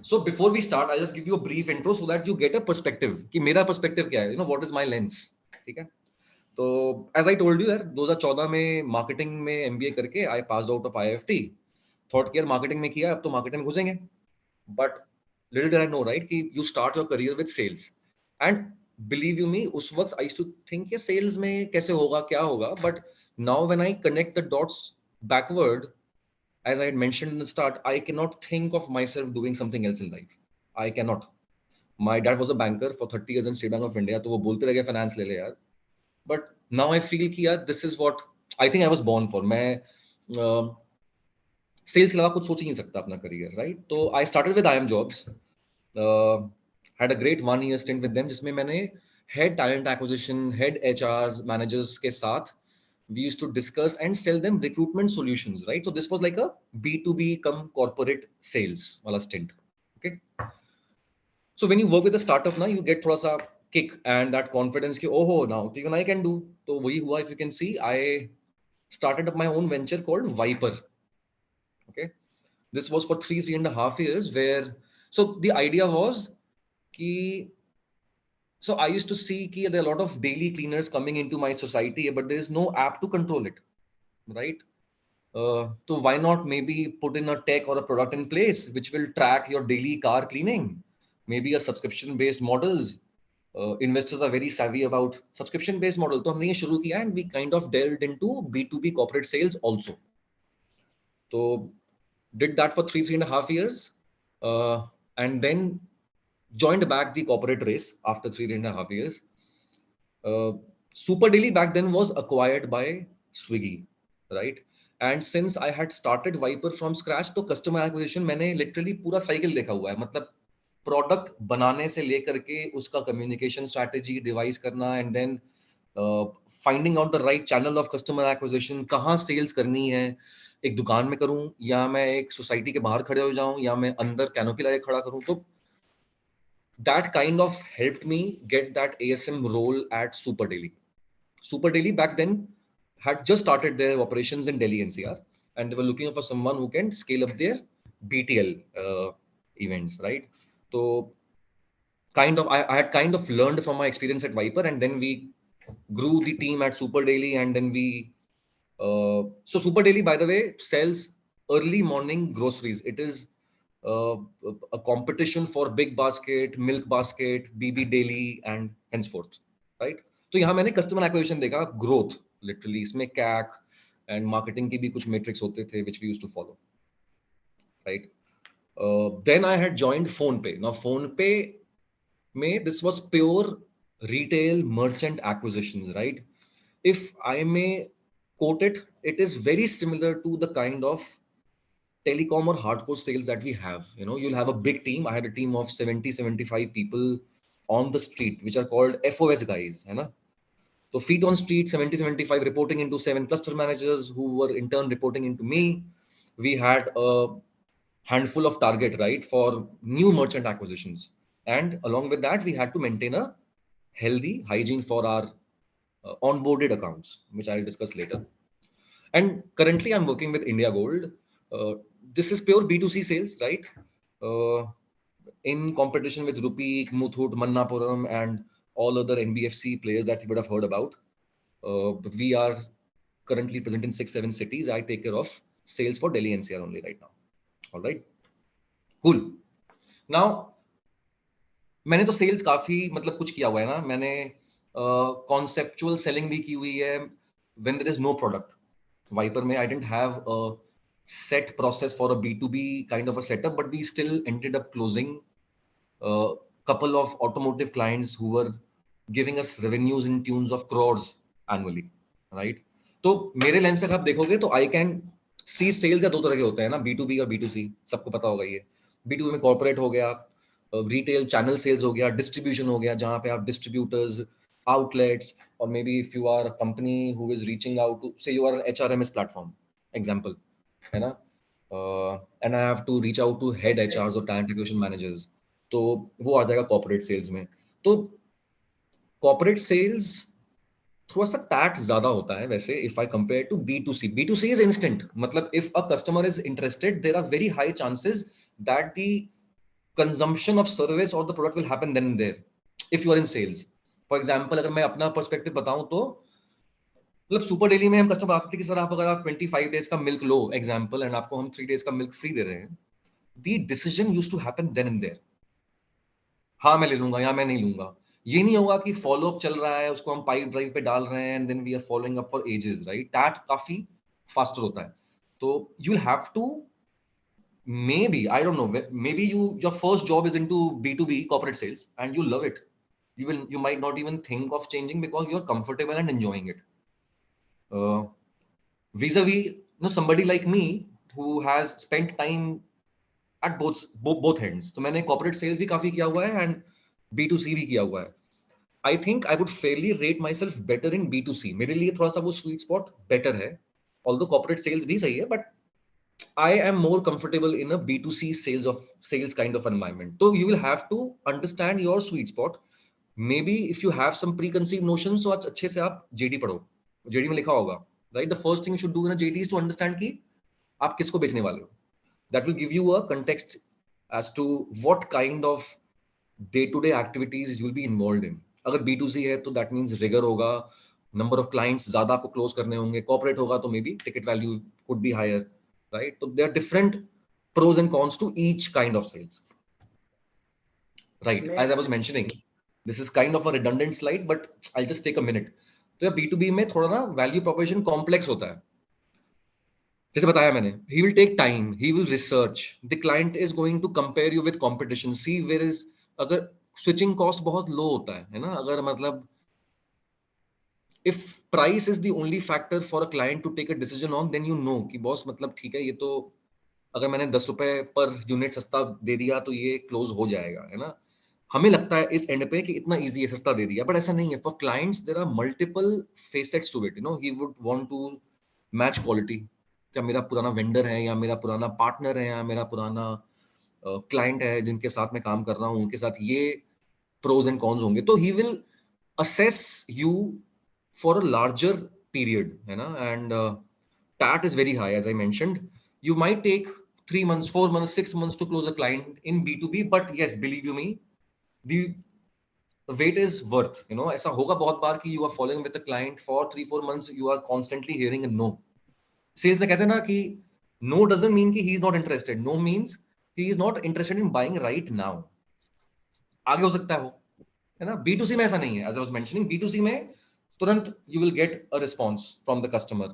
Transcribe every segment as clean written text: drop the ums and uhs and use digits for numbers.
So before we start, I'll just give you a brief intro so that you get a perspective कि मेरा perspective क्या है, what is my lens, ठीक है? तो as I told you यार 2014 में marketing में MBA करके I passed out of IFT, thought कि यार marketing में किया अब तो marketing में घुसेंगे, but little did I know right कि you start your career with sales and believe you me उस वक्त I used to think कि sales में कैसे होगा क्या होगा, but now when I connect the dots backward, as I had mentioned in the start, I cannot think of myself doing something else in life. I cannot. My dad was a banker for 30 years in State Bank of India, तो वो बोलते रहे finance ले ले यार. But now I feel कि यार this is what I think I was born for. मैं sales के अलावा कुछ सोच ही नहीं सकता अपना career, right? तो I started with IM Jobs. Had a great 1 year stint with them जिसमें मैंने head talent acquisition, head HRs, managers के साथ we used to discuss and sell them recruitment solutions, right? So this was like a B2B come corporate sales wala stint. Okay. So when you work with a startup now, you get thoda sa kick and that confidence ki oh now even I can do. So wahi hua, if you can see, I started up my own venture called Viper. Okay. This was for three and a half years where, so the idea was ki, so I used to see ki there are a lot of daily cleaners coming into my society, but there is no app to control it, right? So why not maybe put in a tech or a product in place which will track your daily car cleaning, maybe a subscription based models. Investors are very savvy about subscription based model. तो हमने ये शुरू किया and we kind of delved into B2B corporate sales also. So did that for three and a half years, and then joined back the corporate race after 3.5 years. Super Daily back then was acquired by Swiggy, right? And since I had started Viper from scratch, तो customer acquisition मैंने literally पूरा cycle देखा हुआ है. मतलब product बनाने से लेकर के उसका communication strategy devise करना and then finding out the right channel of customer acquisition, कहाँ sales करनी है, एक दुकान में करूँ या मैं एक society के बाहर खड़े हो जाऊँ या मैं अंदर canopy लगा खड़ा करूँ, तो that kind of helped me get that ASM role at Super Daily. Super Daily back then had just started their operations in Delhi NCR, and they were looking for someone who can scale up their BTL events, right? So kind of, I had kind of learned from my experience at Viper, and then we grew the team at Super Daily, and then so Super Daily, by the way, sells early morning groceries. It is uh, a competition for Big Basket, Milk Basket, BB Daily, and henceforth, right? तो यहाँ मैंने customer acquisition देखा, growth literally, इसमें CAC and marketing की भी कुछ metrics होते थे which we used to follow, right? Then I had joined PhonePe. Now PhonePe, this was pure retail merchant acquisitions, right? If I may quote it, it is very similar to the kind of telecom or hardcore sales that we have. You'll have a big team. I had a team of 70, 75 people on the street, which are called FOS guys. है ना? So feet on street, 70, 75 reporting into 7 cluster managers who were in turn reporting into me. We had a handful of target, right, for new merchant acquisitions. And along with that, we had to maintain a healthy hygiene for our onboarded accounts, which I'll discuss later. And currently, I'm working with India Gold. This is pure B2C sales, right? In competition with Rupeek, Muthoot, Mannapuram, and all other NBFC players that you would have heard about. We are currently present in 6-7 cities. I take care of sales for Delhi NCR only right now. All right. Cool. Now, मैंने तो sales काफी मतलब कुछ किया हुआ है ना. मैंने conceptual selling भी की हुई है when there is no product. Viper में I didn't have a set process for a B2B kind of a setup, but we still ended up closing a couple of automotive clients who were giving us revenues in tunes of crores annually, right? तो मेरे lens से आप देखोगे तो I can see sales या दो तरह के होते हैं ना, B2B और B2C, सबको पता होगा ये. B2B में corporate हो गया, retail channel sales हो गया, distribution हो गया, जहाँ पे आप distributors, outlets, or maybe if you are a company who is reaching out to, say you are an HRMS platform, example, है ना? And I have to reach out to head HRs or talent acquisition managers, तो वो आ जाएगा corporate sales में. तो corporate sales थोड़ा सा tax ज्यादा होता है वैसे if I compare to B2C. B2C is instant. मतलब if a customer is interested, there are very high chances that the consumption of service or the product will happen then and there if you are in sales. For example, अगर मैं अपना perspective बताऊं तो मतलब super daily में हम customer आते थे कि सर आप अगर आप 25 डेज का मिल्क लो एग्जांपल एंड आपको हम 3 डेज का मिल्क फ्री दे रहे हैं, the decision used to happen then and there, हाँ मैं ले लूंगा या मैं नहीं लूंगा। ये नहीं होगा कि फॉलो अप चल रहा है, उसको हम पाइप ड्राइव पे डाल रहे हैं and then we are following up for ages, right? That काफी फास्टर होता है। तो you will have to, maybe I don't know, maybe your first job is into B2B corporate sales and you love it, you might not even think of changing because you're comfortable and enjoying it. Vis-a-vis, somebody like me who has spent time at both ends, तो मैंने corporate sales भी काफी किया हुआ है and B2C भी किया हुआ है। I think I would fairly rate myself better in B2C, मेरे लिए थोड़ा सा वो sweet spot better है, although corporate sales भी सही है, but I am more comfortable in a B2C sales kind of environment. So you will have to understand your sweet spot. Maybe if you have some preconceived notions, so अच्छे से आप JD पढ़ो, JD में लिखा होगा, right? The first thing you should do in a JD is to understand कि आप किसको बेचने वाले हो. That will give you a context as to what kind of day-to-day activities you will be involved in. अगर B2C है तो that means rigor होगा, number of clients ज़्यादा आपको close करने होंगे. Corporate होगा तो maybe ticket value could be higher, right? So there are different pros and cons to each kind of sales, right? As I was mentioning, this is kind of a redundant slide, but I'll just take a minute. तो B2B में थोड़ा ना value proposition complex होता है, जैसे बताया मैंने, he will take time, he will research, the client is going to compare you with competition, see where is, अगर switching cost बहुत low होता है ना, अगर मतलब if price is the only factor for a client to take a decision on, then you know कि boss मतलब ठीक है, ये तो अगर मैंने 10 रुपए पर यूनिट सस्ता दे दिया तो ये क्लोज हो जाएगा, है ना? हमें लगता है इस एंड पे कि इतना इजी है, सस्ता दे दिया, बट ऐसा नहीं है। For clients there are multiple facets to it, he would want to match quality. क्या मेरा पुराना वेंडर है या मेरा पुराना पार्टनर है या मेरा पुराना क्लाइंट है जिनके साथ मैं काम कर रहा हूँ, उनके साथ ये प्रोज एंड कॉन्स होंगे, तो he will assess you for a larger period, है ना? And TAT is very high, as I mentioned. You might take 3 months, 4 months, 6 months to close a client in B2B, but yes, believe you me, the wait is worth. ऐसा होगा बहुत बार कि you are following with a client for 3-4 months, you are constantly hearing a no. Sales में कहते हैं ना कि no doesn't mean कि he is not interested. No means he is not interested in buying right now. आगे हो सकता है वो, है ना? B2C में ऐसा नहीं है, as I was mentioning, B2C में तुरंत you will get a response from the customer.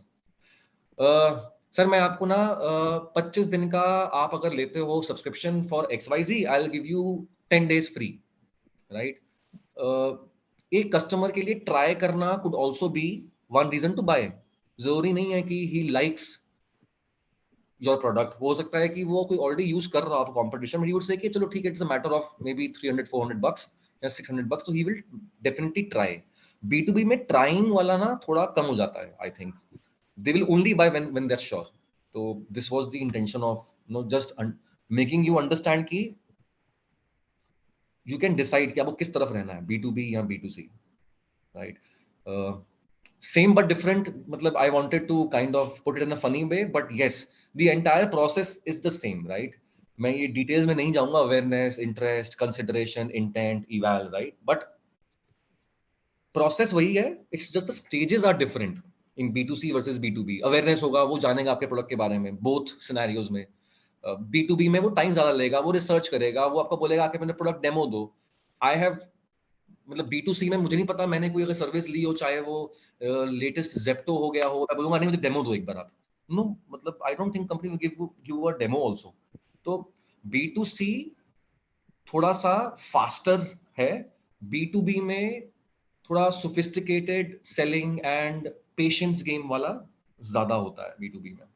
Sir मैं आपको ना 25 दिन का आप अगर लेते हो subscription for XYZ, I will give you 10 days free, right? एक कस्टमर के लिए ट्राई करना could also be one reason to buy. जरूरी नहीं है कि ही लाइक्स योर प्रोडक्ट, हो सकता है कि वो कोई ऑलरेडी यूज कर रहा हो कॉम्पिटिशन में, ही वुड से कि चलो ठीक है, it's a matter of may be 300-400 bucks या 600 bucks, तो he will definitely try. B2B में ट्राइंग वाला ना थोड़ा कम हो जाता है, I think they will only buy when they're sure. So this was the intention of just making you understand कि you can decide कि आपको किस तरफ रहना है, B2B या B2C, right? Same but different, मतलब I wanted to kind of put it in a funny way, but yes, the entire process is the same, right? मैं ये डिटेल्स में नहीं जाऊंगा, awareness, interest, consideration, intent, eval, right? But process वही है, it's just the stages are different in B2C versus B2B। Awareness होगा, वो जानेगा आपके प्रोडक्ट के बारे में बोथ सिनेरियोज में। B2B में वो टाइम ज्यादा लेगा, वो रिसर्च करेगा, वो आपको बोलेगा कि मैंने प्रोडक्ट डेमो दो। आई हैव मतलब B2C में मुझे नहीं पता, मैंने कोई अगर सर्विस ली हो, चाहे वो लेटेस्ट जेप्टो हो गया हो, मैं बोलूंगा नहीं मुझे डेमो दो एक बार आप। नो, मतलब I don't think company will give a demo also. तो B2C थोड़ा सा फास्टर है, B2B में थोड़ा sophisticated selling and patience game वाला ज्यादा होता है B2B में।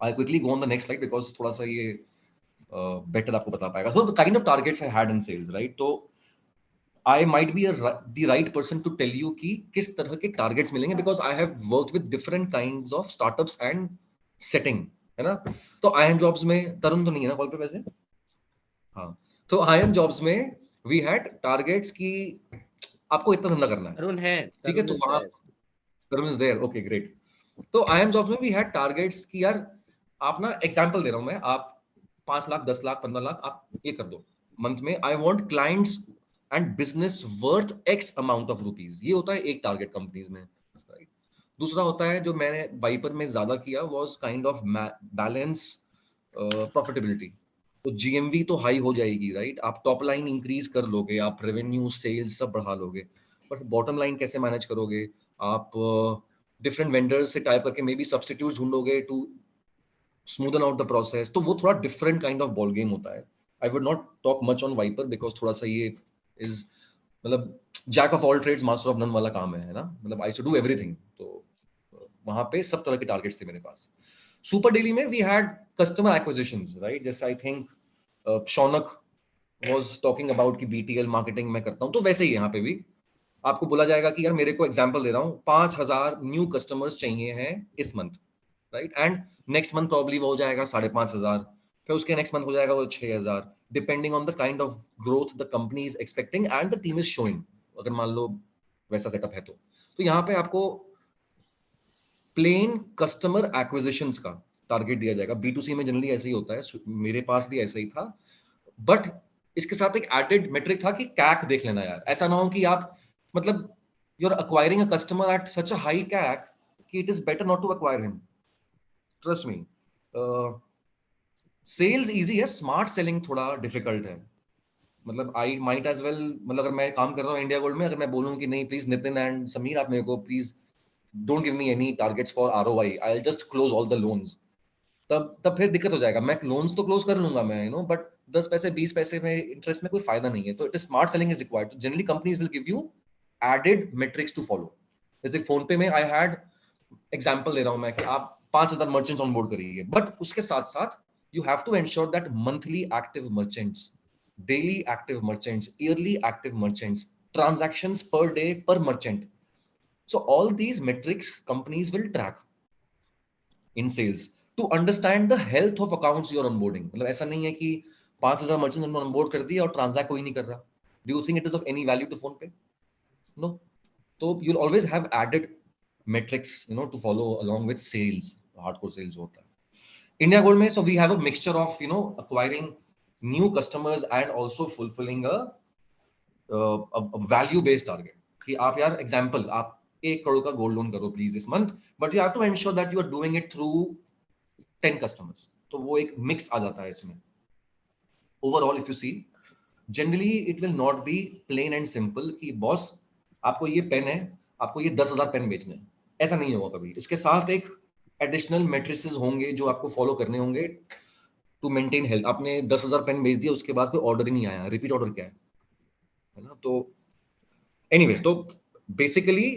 I quickly go on the next slide because थोड़ा सा ये बेटर आपको बता पाएगा। So the kind of targets I had in sales, right? तो I might be the right person to tell you कि किस तरह के टारगेट्स मिलेंगे, because I have worked with different kinds of startups and setting, है ना? तो I am jobs में तरुण तो नहीं है ना कॉल पे वैसे? हाँ, तो आई एम जॉब्स में वी हैड टारगेट्स की आपको इतना धंधा करना है, तरुण है, ठीक है? तो वहां तरुण इज देयर, ओके ग्रेट। तो आई एम जॉब्स में वी हैड टारगेट्स कि यार आप ना, एग्जांपल दे रहा हूं मैं, आप 5 लाख 10 लाख 15 लाख आप ये कर दो मंथ में। I want clients and business worth x amount of rupees, ये होता है एक टारगेट कंपनीज में, राइट। दूसरा होता है जो मैंने वाइपर में ज्यादा किया was kind of balance profitability. तो जीएमवी तो हाई हो जाएगी, राइट, आप टॉप लाइन इंक्रीज कर लोगे, आप रेवेन्यू सेल्स सब बढ़ा लोगे, बट बॉटम लाइन कैसे मैनेज करोगे? आप डिफरेंट वेंडर्स से टाइप करके मे बी सब्सटीट्यूट ढूंढोगे to smoothen out the process, तो वो थोड़ा different kind of ball game होता है। I would not talk much on wiper because थोड़ा सा ये इज मतलब jack of all trades master of none वाला काम है ना, मतलब आई शुड डू एवरीथिंग। तो वहां पे सब तरह के टारगेट्स थे मेरे पास। सुपर डेली में we had customer acquisitions, right, जैसे I think Shaunak was talking about कि बीटीएल मार्केटिंग मैं करता हूं, तो वैसे ही यहाँ पे भी आपको बोला जाएगा कि यार मेरे को एग्जांपल दे रहा हूँ 5,000 न्यू कस्टमर्स चाहिए हैं इस month, right, and next month probably वो हो जाएगा 5,500, फिर उसके नेक्स्ट मंथ हो जाएगा वो 6,000, depending on the kind of growth the company is expecting and the team is showing, अगर मान लो वैसा सेटअप है तो यहाँ पे आपको प्लेन कस्टमर एक्विजिशंस का टारगेट दिया जाएगा। बी2सी में जनरली ऐसे ही होता है, मेरे पास भी ऐसा ही था, बट इसके साथ एक एडेड मेट्रिक था कि कैक देख लेना यार, ऐसा ना हो कि आप मतलब you are acquiring a customer at such a high CAC कि it is better not to acquire him. Trust me, sales easy है, स्मार्ट सेलिंग थोड़ा डिफिकल्ट है। मतलब आई माइट एज वेल, मतलब अगर मैं काम कर रहा हूँ इंडिया गोल्ड में, अगर मैं बोलूँ कि नहीं प्लीज नितिन एंड समीर आप मेरे को please don't give me any targets for ROI, I will just close all the loans, तब फिर दिक्कत हो जाएगा। मैं लोन्स तो क्लोज कर लूंगा मैं, बट 10 पैसे 20 पैसे में इंटरेस्ट में कोई फायदा नहीं है, तो it is smart selling is required. Generally companies will give you added metrics to follow. जैसे फोन पे में आई हैड एग्जांपल दे रहा हूं मैं कि आप 5,000 मर्चेंट्स ऑन बोर्ड करिए, बट उसके साथ साथ you have to ensure that monthly active merchants, daily active merchants, yearly active merchants, transactions per day per merchant, so all these metrics companies will track in sales to understand the health of accounts you are onboarding। मतलब ऐसा नहीं है कि 5,000 merchant हमने onboard कर दिया और transact कोई नहीं कर रहा। Do you think it is of any value to PhonePe? No। तो you'll always have added metrics to follow along with sales, hardcore sales होता है इंडिया गोल्ड में। So we have a mixture of acquiring new customers and also fulfilling a value based target कि आप यार example आप 1 करोड़ का gold loan करो please इस month, but you have to ensure that you are doing it through 10 customers, तो वो एक मिक्स आ जाता है इसमें। Overall if you see generally it will not be plain and simple कि बॉस आपको ये पेन है, आपको ये 10,000 पेन बेचने हैं, ऐसा नहीं होगा कभी। इसके साथ एक एडिशनल मेट्रिसेस होंगे जो आपको फॉलो करने होंगे टू मेंटेन हेल्थ। आपने 10,000 पेन बेच दिया, उसके बाद कोई ऑर्डर ही नहीं आया, रिपीट ऑर्डर क्या है ना। तो एनीवे तो बेसिकली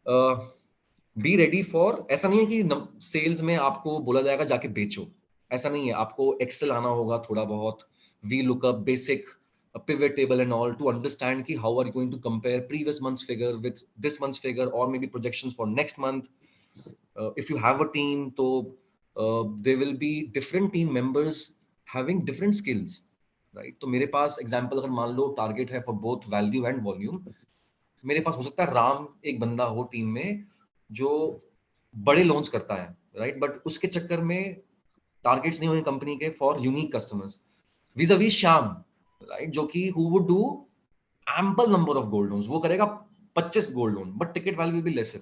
बी रेडी फॉर, ऐसा नहीं है कि सेल्स में आपको बोला जाएगा जाके बेचो, ऐसा नहीं है। आपको एक्सेल आना होगा थोड़ा बहुत, V lookup basic pivot table and all to understand ki how are you going to compare previous month's figure with this month's figure or maybe projections for next month। If you have a team तो there will be different team members having different skills, right। तो मेरे पास example अगर मान लो target है for both value and volume, मेरे पास हो सकता है राम एक बंदा हो टीम में जो बड़े लॉन्च करता है, राइट, बट उसके चक्कर में टारगेट्स नहीं होंगे कंपनी के for unique customers. विज़ Shyam, right, जो कि who would do ample number of gold loans, वो करेगा 25 gold loan, but ticket value will be lesser,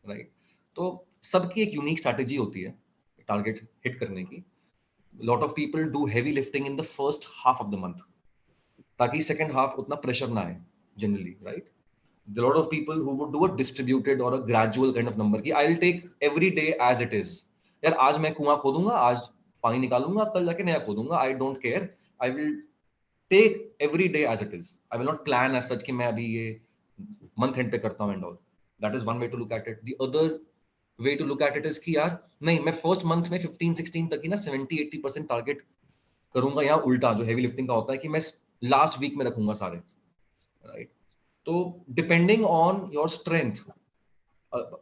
right. तो सबकी एक यूनिक स्ट्रैटेजी होती है टारगेट हिट करने की। Lot of people do heavy lifting in the first half of the month ताकि सेकंड हाफ उतना प्रेशर ना आए generally, right. A lot of people who would do a distributed or a gradual kind of number कि I will take every day as it is। यार आज मैं कुआं खोदूंगा, आज पानी निकालूंगा, कल जाके नया खोदूंगा, I don't care, I will take every day as it is, I will not plan as such कि मैं अभी ये month end पे करता हूँ and all। That is one way to look at it। The other way to look at it is कि यार नहीं, मैं first month में 15-16 तक ही ना 70-80% टारगेट करूंगा, या उल्टा जो हेवी लिफ्टिंग का होता है कि मैं लास्ट वीक में रखूंगा सारे, राइट। तो डिपेंडिंग ऑन योर स्ट्रेंथ,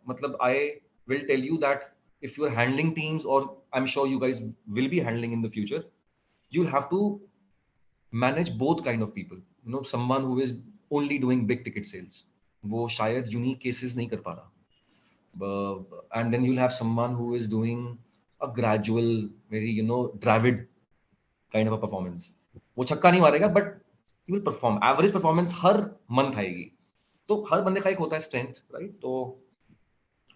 मतलब I will tell you that if you're handling teams, or I'm sure you guys will be handling in the future, you'll have to manage both kind of people। someone who is only doing big ticket sales, वो शायद unique cases नहीं कर पा रहा, and then you'll have someone who is doing a gradual very dravid kind of a performance. वो छक्का नहीं मारेगा but he will perform, average performance her month आएगी। तो हर बंदे का एक होता है स्ट्रेंथ, राइट? तो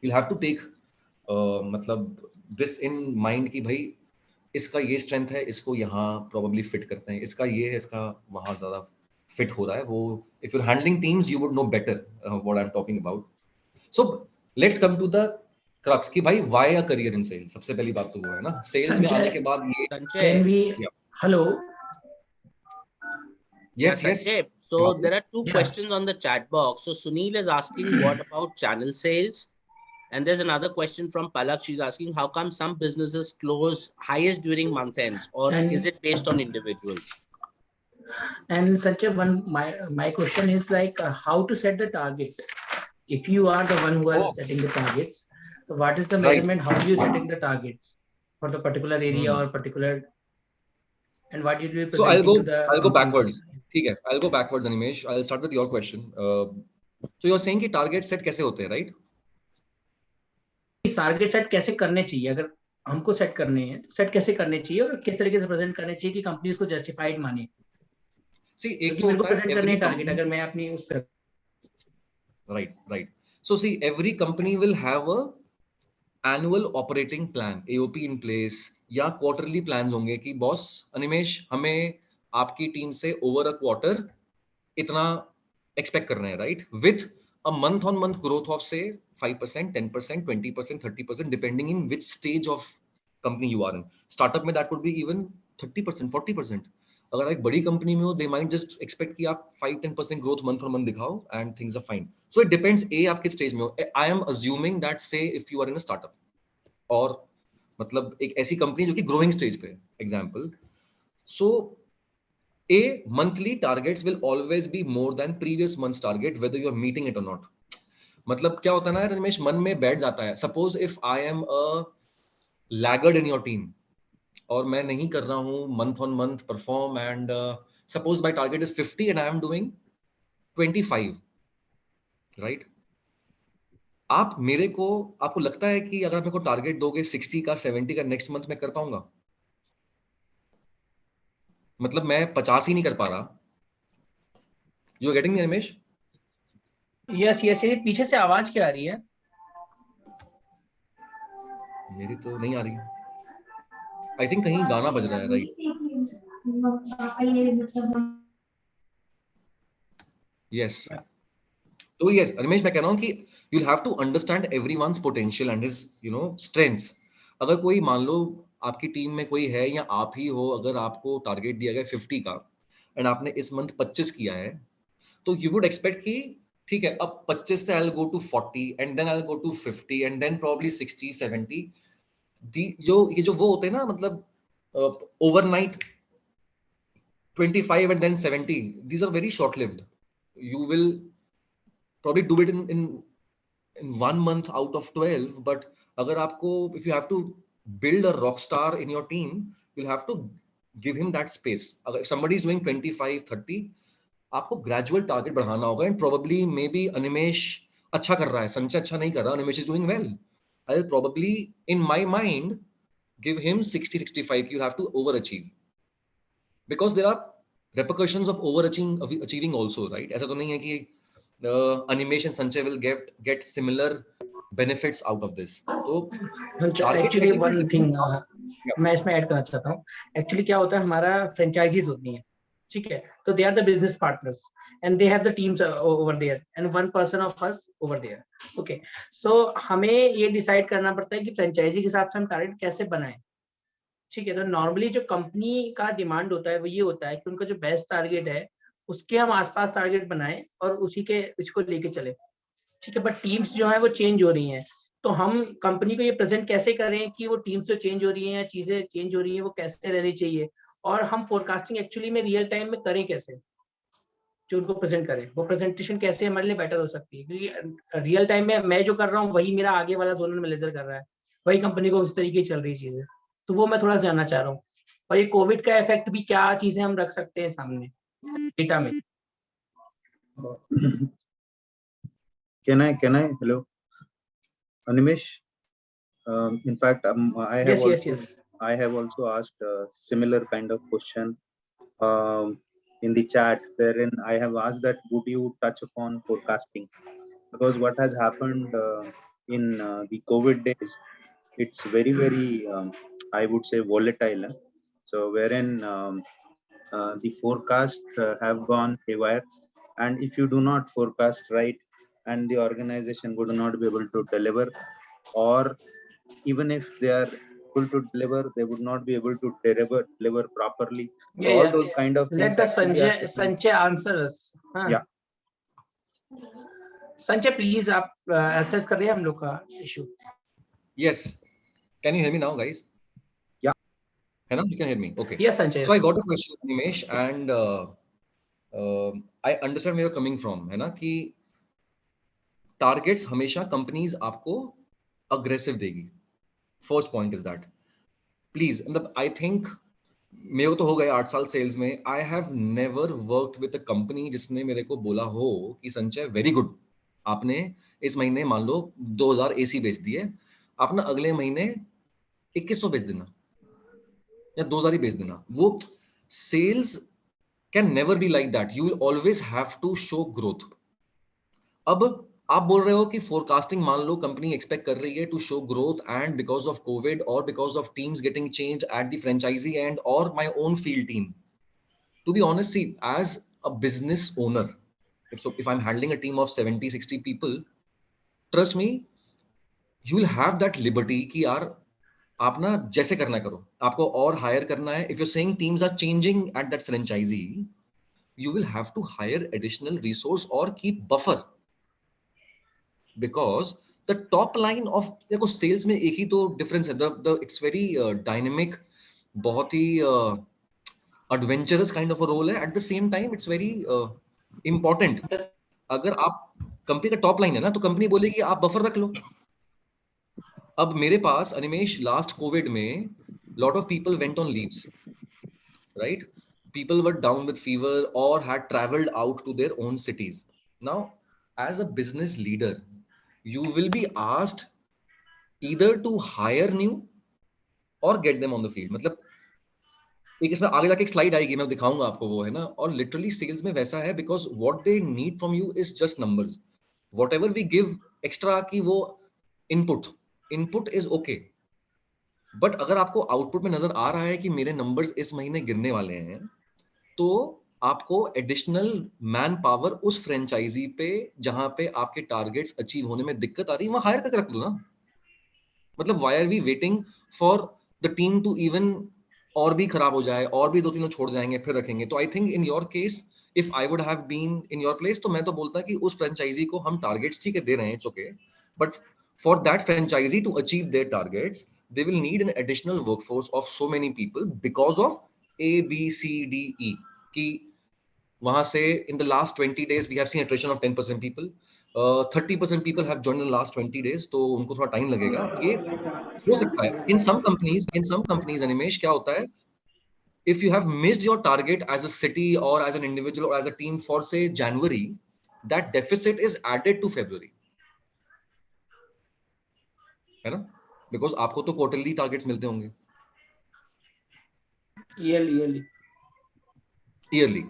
यू हैव टू टेक मतलब दिस इन माइंड कि भाई इसका ये स्ट्रेंथ है, इसको यहाँ प्रोबेबली फिट करते हैं, इसका ये है, इसका वहाँ ज्यादा फिट हो रहा है। वो if you are handling teams you would know better what I am talking about. So let's come to the crux कि भाई why a career in sales. सबसे पहली बात तो वो है ना, सेल्स में आने Sanjay, के बाद ये can we? Hello. Yes yes Sanjay, so there are two questions on the chat box. So Sunil is asking, what about channel sales? And there's another question from Palak. She's asking, how come some businesses close highest during month ends, or is it based on individuals? And Sanjay, my question is like how to set the target. If you are the one who are setting the targets, so what is the measurement? How are you setting the targets for the particular area or particular, and what you will be So I'll presenting to the go company? backwards. ठीक है, I'll go backwards, Animesh. I'll start with your question. So you're saying कि target set कैसे होते हैं, right? Target set कैसे करने चाहिए, अगर हमको सेट करने हैं तो सेट कैसे करने चाहिए और किस तरीके से प्रेजेंट करने चाहिए कि कंपनी उसको जस्टिफाइड माने? See, एक क्योंकि तो मेरे को होता है प्रेजेंट करने every हैं टारगेट, company, अगर मैं अपनी उस पर right. So see, every company will have a annual operating plan, AOP in place, या quarterly plans होंगे कि बॉस अनिमेश हमें आपकी टीम से ओवर अ क्वार्टर इतना एक्सपेक्ट कर रहे हैं, right? With a month on month growth of से 5%, 10%, 20%, 30%, depending in which stage of company you are in. Startup में दैट वुड बी इवन 30%, 40%। अगर एक बड़ी कंपनी में हो, दे माइट जस्ट एक्सपेक्ट कि आप 5-10% ग्रोथ मंथ ऑन मंथ दिखाओ and things are fine. So it depends uh आप किस स्टेज में हो। I am assuming that say if you are in a startup और मतलब एक ऐसी कंपनी जो कि ग्रोइंग स्टेज पे, example, so a monthly targets will always be more than previous month's target whether you are meeting it or not। मतलब क्या होता है ना रमेश, मन में बैठ जाता है, suppose if I am a laggard in your team और मैं नहीं कर रहा हूं month on month perform and suppose my target is 50 and I am doing 25, right? आप मेरे को, आपको लगता है कि अगर मेरे को टारगेट दोगे 60 का 70 का नेक्स्ट मंथ में कर पाऊंगा? मतलब मैं 50 ही नहीं कर पा रहा। You are getting me Ramesh? Yes yes, ये पीछे से आवाज क्या आ रही है? मेरी तो नहीं आ रही। आई थिंक कहीं गाना बज रहा है, राइट? यस। तो यस रमेश, मैं कह रहा हूँ कि you have to understand everyone's potential and his strengths. अगर कोई मान लो आपकी टीम में कोई है या आप ही हो, अगर आपको टारगेट दिया गया 50 का एंड आपने इस मंथ 25 किया है, तो यू वुड एक्सपेक्ट कि ठीक है अब 25 से I will go to 40 and then I will go to 50 and then probably 60, 70। ये जो वो होते हैं ना, मतलब overnight 25 and then 70, these are very short lived। you will probably do it in 1 month out of 12, but अगर आपको, if you have to build a rock star in your team, you'll have to give him that space। अगर somebody is doing 25, 30, आपको gradual target बढ़ाना होगा and probably may be Animesh अच्छा कर रहा है, संजय अच्छा नहीं कर रहा, Animesh is doing well, I will probably in my mind give him 60, 65। you have to overachieve because there are repercussions of overachieving also, right? ऐसा तो नहीं है कि animation संचय will get similar benefits out of this। तो target actually setting one thing yeah, मैं इसमें add करना चाहता हूँ। एक्चुअली क्या होता है, हमारा फ्रेंचाइजीज होती हैं, ठीक है, तो they are the business partners and they have the teams over there and one person of us over there. Okay, so हमें ये डिसाइड करना पड़ता है कि फ्रेंचाइजी के हिसाब से हम टारगेट कैसे बनाएं, ठीक है। तो नॉर्मली जो कंपनी का डिमांड होता है वो ये होता है कि उनका जो बेस्ट टारगेट है उसके हम आसपास टारगेट बनाएं और उसी के इसको लेके चले, ठीक है। बट टीम्स जो है वो चेंज हो रही हैं, तो हम कंपनी को ये प्रेजेंट कैसे करें कि वो टीम्स जो चेंज हो रही हैं या चीजें चेंज हो रही हैं वो कैसे रहनी चाहिए, और हम फोरकास्टिंग एक्चुअली में रियल टाइम में करें कैसे, जो उनको प्रेजेंट करें, वो प्रेजेंटेशन कैसे हमारे लिए बेटर हो सकती है। क्योंकि रियल टाइम में मैं जो कर रहा हूँ वही मेरा आगे वाला जोनल मैनेजर कर रहा है, वही कंपनी को उस तरीके चल रही चीजें, तो वो मैं थोड़ा जानना चाह रहा हूँ। और ये कोविड का इफेक्ट भी क्या चीजें हम रख सकते हैं सामने डेटा में? Can I? Hello, Animesh. In fact, I have Yes, also yes, yes. I have also asked a similar kind of question in the chat, wherein I have asked that would you touch upon forecasting? Because what has happened in the COVID days, it's very, very, I would say, volatile. So wherein the forecasts have gone haywire, and if you do not forecast right, and the organization would not be able to deliver, or even if they are able to deliver, they would not be able to deliver properly. So Yeah, all yeah. those kind of Let things the actually are taking. Sanjay answer us. हाँ. Yeah. Sanjay please आप assess कर रहे हैं हम लोग का issue. Yes. Can you hear me now, guys? Yeah. है ना? You can hear me. Okay. Yes, Sanjay. So I got a question, Nimesh, and I understand where you're coming from. है ना कि targets हमेशा companies आपको aggressive देगी. First point is that. Please, मतलब I think मेरे को तो हो गए 8 साल सेल्स में. I have never worked with a company जिसने मेरे को बोला हो कि संजय वेरी गुड, आपने इस महीने मान लो 2000 एसी बेच दिए, आपने अगले महीने 2100 बेच देना या 2000 ही बेच देना. वो sales can never be like that. You will always have to show growth. अब आप बोल रहे हो कि फोरकास्टिंग मान लो कंपनी एक्सपेक्ट कर रही है to show growth and because of covid और because of teams getting change at the franchisee and और my own field team. To be honest, see as a business owner, if I'm handling a team of 70-60 people, trust me, you will have that liberty कि यार आप ना जैसे करना करो, आपको और हायर करना है. If you're saying teams are changing at that franchisee, you will have to hire additional resource or keep buffer. Because the top line of देखो सेल्स में एक ही तो डिफरेंस है. द इट्स वेरी डायनेमिक, बहुत ही adventurous kind of a role है. At the same time it's very important. अगर आप कंपनी का टॉप लाइन है ना, तो कंपनी बोलेगी आप बफर रख लो. अब मेरे पास अनिमेश लास्ट कोविड में lot of people went on leaves, right? People were down with fever or had traveled out to their own cities. Now, as a business leader, you will be asked either to hire new or get them on the field. मतलब एक इसमें आगे जाके एक slide आएगी, मैं दिखाऊंगा आपको वो, है ना. और लिटरली सेल्स में वैसा है, because what they need from you is just numbers. Whatever we give extra की वो इनपुट इज ओके, बट अगर आपको आउटपुट में नजर आ रहा है कि मेरे नंबर्स इस महीने गिरने वाले हैं, तो आपको एडिशनल मैन पावर उस फ्रेंचाइजी पे जहां पे आपके टारगेट्स अचीव होने में दिक्कत आ रही है वहां हायर करके रख दो ना. मतलब why are we waiting for the team to even और भी खराब हो जाए और भी 2-3 छोड़ जाएंगे फिर रखेंगे. तो I think in your case, if I would have been in your place, तो मैं तो बोलता कि उस फ्रेंचाइजी को हम टारगेट्स ठीक है दे रहे हैं, it's okay, but for that franchise to achieve their targets they will need an additional workforce of so many people because of A, B, C, D, E. कि वहां से in the last 20 days we have seen attrition of 10% people, 30% people have joined in the last 20 days, तो उनको थोड़ा time लगेगा. ये हो सकता है in some companies Animesh. क्या होता है, if you have missed your target as a city or as an individual or as a team for say January, that deficit is added to February, है ना, बिकॉज आपको तो quarterly targets मिलते होंगे. Yearly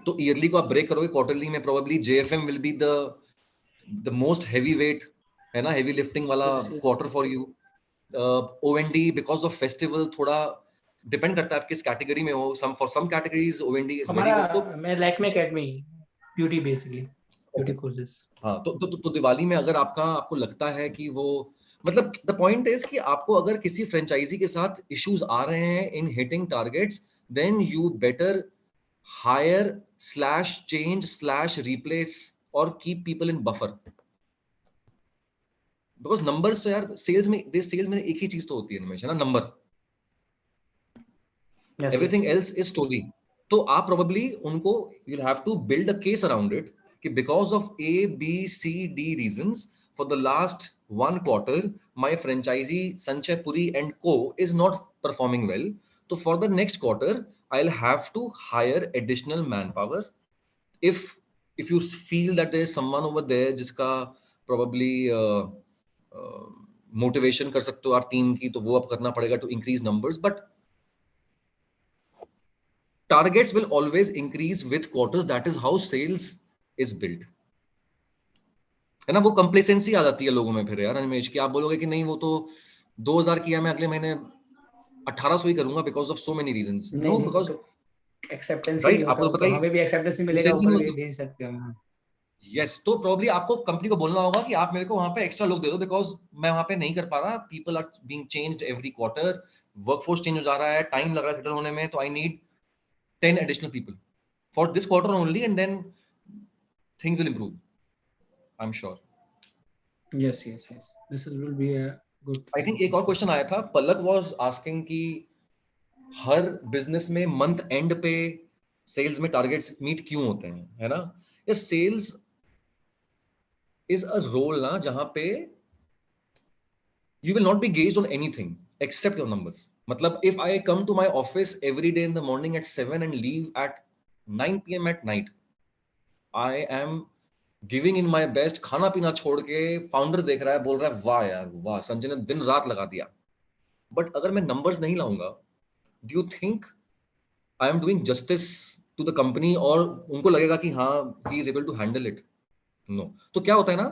तो ईयरली को आप break करोगे, क्वार्टरली में probably JFM will be the most heavy weight, है ना, हैवी लिफ्टिंग वाला quarter for you. OND because of festival थोड़ा डिपेंड करता है आप किस कैटेगरी में हो. Some for some categories OND is very good. तो मैं Lakme academy beauty basically beauty courses. हाँ, तो दिवाली में अगर आपको लगता है कि वो, मतलब द पॉइंट इज कि आपको अगर किसी फ्रेंचाइजी के साथ इश्यूज आ रहे हैं in hitting targets, then you better hire slash change slash replace और keep people in buffer. Because numbers तो यार सेल्स में एक ही चीज तो होती है निमेश, है ना, number. Everything else is story. तो आप प्रोबेबली उनको you have to build a case around it कि because of A, B, C, D reasons, for the last one quarter my franchisee Sanjay Puri and Co is not performing well. So for the next quarter I'll have to hire additional manpower. If you feel that there is someone over there जिसका probably motivation कर सकते हो आप team की, तो वो आप करना पड़ेगा to increase numbers. But targets will always increase with quarters. That is how sales is built. है ना, वो कंप्लेसेंसी आ जाती है लोगों में फिर यार अनिमेश, कि आप बोलोगे कि नहीं वो तो 2000 किया, मैं अगले महीने 1800 ही करूंगा because of so many reasons. No, because acceptance ही राइट, नहीं होता, आपको तो वो पता तो ही, हमें भी एक्सेप्टेंस नहीं मिलेगा, कंप्लेसेंसी ऊपर नहीं भी होती. दे सकते हो. यस, तो प्रॉब्ली आपको कंपनी को बोलना होगा कि आप मेरे को वहां पे एक्स्ट्रा लोग दे दो, बिकॉज मैं वहां पे नहीं कर पा रहा. People are being changed every quarter, workforce change हो जा रहा है, टाइम लग रहा है सेटल होने में, तो I need 10 additional people for this quarter only, and then things will improve, I'm sure. Yes, this will be a good I think एक और क्वेश्चन आया था, पलक was asking कि हर बिजनेस में मंथ एंड पे सेल्स में टारगेट्स मीट क्यों होते हैं, है ना. ये सेल्स इज अ रोल ना जहां पे you will not be gauged on anything except your numbers. मतलब if I come to my office every day in the morning at 7 and leave at 9 p.m. at night, I am giving in my best. खाना पीना छोड़ के founder देख रहा है, बोल रहा है वाह यार वाह, संजय ने दिन रात लगा दिया. बट अगर मैं नंबर्स नहीं लाऊंगा, do you think I am doing justice to the company, और उनको लगेगा कि हाँ he is able to handle it? No. तो क्या होता है ना,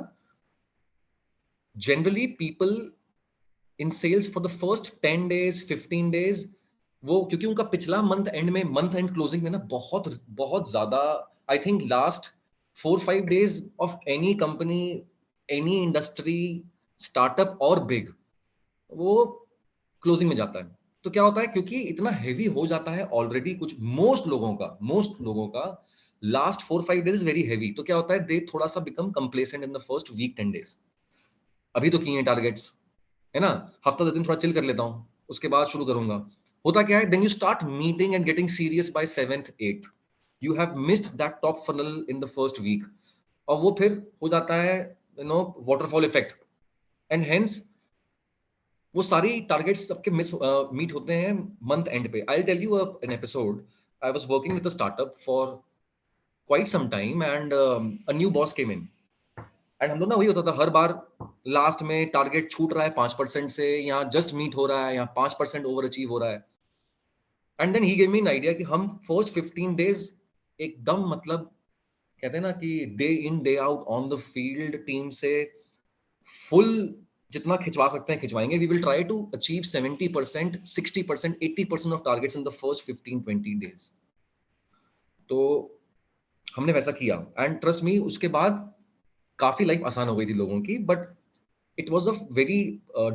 generally people in sales for the first 10 days 15 days, वो क्योंकि उनका पिछला मंथ एंड में, मंथ एंड क्लोजिंग में ना बहुत बहुत ज्यादा, I think last 4-5 days of any company, any industry, startup और बिग, वो क्लोजिंग में जाता है. तो क्या होता है, क्योंकि इतना हेवी हो जाता है ऑलरेडी, कुछ मोस्ट लोगों का लास्ट 4-5 days वेरी हेवी. तो क्या होता है, दे थोड़ा सा become complacent in the first week 10 days. अभी तो किए हैं टारगेट्स, है ना, हफ्ता 10 दिन थोड़ा चिल कर लेता हूँ, उसके बाद शुरू करूंगा. होता क्या है, then you start meeting and getting serious by 7th 8th, you have missed that top funnel in the first week, और वो फिर हो जाता है वाटरफॉल इफेक्ट, एंड हेंस वो सारी टारगेट्स सबके मीट होते हैं मंथ एंड पे. I tell you an episode. I was working with a startup for quite some time, and a new boss came in, and हम लोग ना वही होता था हर बार, लास्ट में टारगेट छूट रहा है 5% से, या जस्ट मीट हो रहा है, या 5% ओवर अचीव हो रहा है. And then he gave me an idea कि हम फर्स्ट 15 days एकदम, मतलब कहते हैं ना कि day in day out on the field team से फुल जितना खिंचवा सकते हैं खिंचवाएंगे. We will try to achieve 70%, 60%, 80% of targets in the first 15-20 days. तो हमने वैसा किया, एंड ट्रस्ट मी उसके बाद काफी लाइफ आसान हो गई थी लोगों की. But it was a very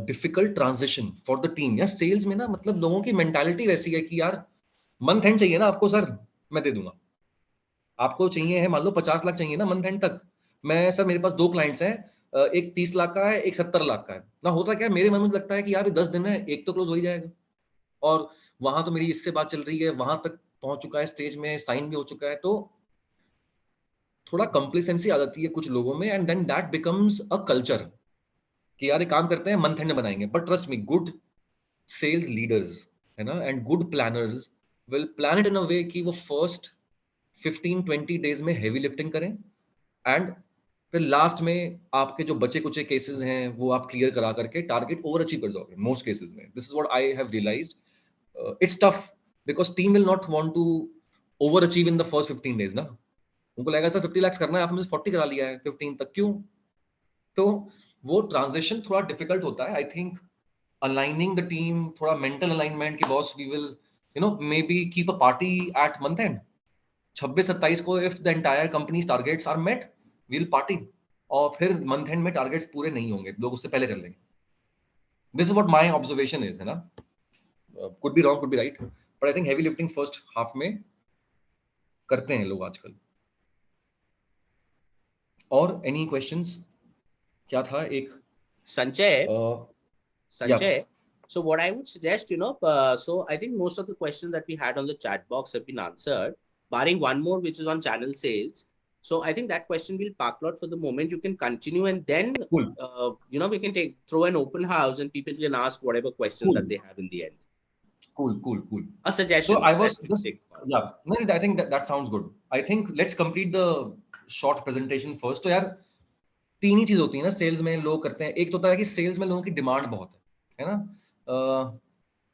difficult transition for the team. या सेल्स में ना, मतलब लोगों की मेंटालिटी वैसी है कि यार मंथ एंड चाहिए ना आपको, सर मैं दे दूंगा. आपको चाहिए है, मान लो 50 लाख चाहिए ना मंथ एंड तक, मैं सर मेरे पास 2 क्लाइंट्स हैं, एक 30 लाख का है, एक 70 लाख का है ना. होता क्या है, मेरे मन में लगता है कि यार 10 दिन है, एक तो क्लोज हो ही जाएगा, और वहां तो मेरी इससे बात चल रही है, वहां तक पहुंच चुका है, स्टेज में साइन भी हो चुका है. तो थोड़ा कंप्लेसेंसी आ जाती है कुछ लोगों में, and then that becomes a culture कि यार एक काम करते हैं मंथ एंड बनाएंगे. But trust me, good sales leaders, है ना, and good planners will plan it in a way कि वो फर्स्ट 15-20 days में हेवी लिफ्टिंग करें, एंड फिर लास्ट में आपके जो बचे कुचे केसेस हैं वो आप क्लियर करा करके टारगेट ओवर अचीव कर जाओगे मोस्ट केसेस में. This is what I have realised. It's tough because team will not want to over achieve in the first 15 days ना. उनको लगेगा सर 50 लाख करना है, आपने 40 करा लिया है 15 तक, क्यों? तो वो ट्रांजिशन थोड़ा डिफिकल्ट होता है. I think aligning the team, थोड़ा मेंटल अलाइनमेंट कि boss we will maybe keep a party at month end 26-27 को, if the entire company's targets are met, we will party. और फिर मंथ एंड में targets पूरे नहीं होंगे, लोग उससे पहले कर लेंगे. This is what my observation is, है ना. Could be wrong, could be right, but I think heavy lifting first half में करते हैं लोग आजकल. और एनी क्वेश्चंस? क्या था एक Sanjay, या so what I would suggest, so I think most of the questions that we had on the chat box have been answered, barring one more, which is on channel sales. So I think that question will park lot for the moment. You can continue, and then, cool, we can throw an open house and people can ask whatever questions cool, that they have in the end. cool. A suggestion. So I was Let's just, take part. yeah, no, I think that sounds good. I think let's complete the short presentation first. तो यार 3 ही चीज होती है ना sales में, लोग करते हैं. एक तो होता है कि सेल्स में लोगों की डिमांड बहुत है ना.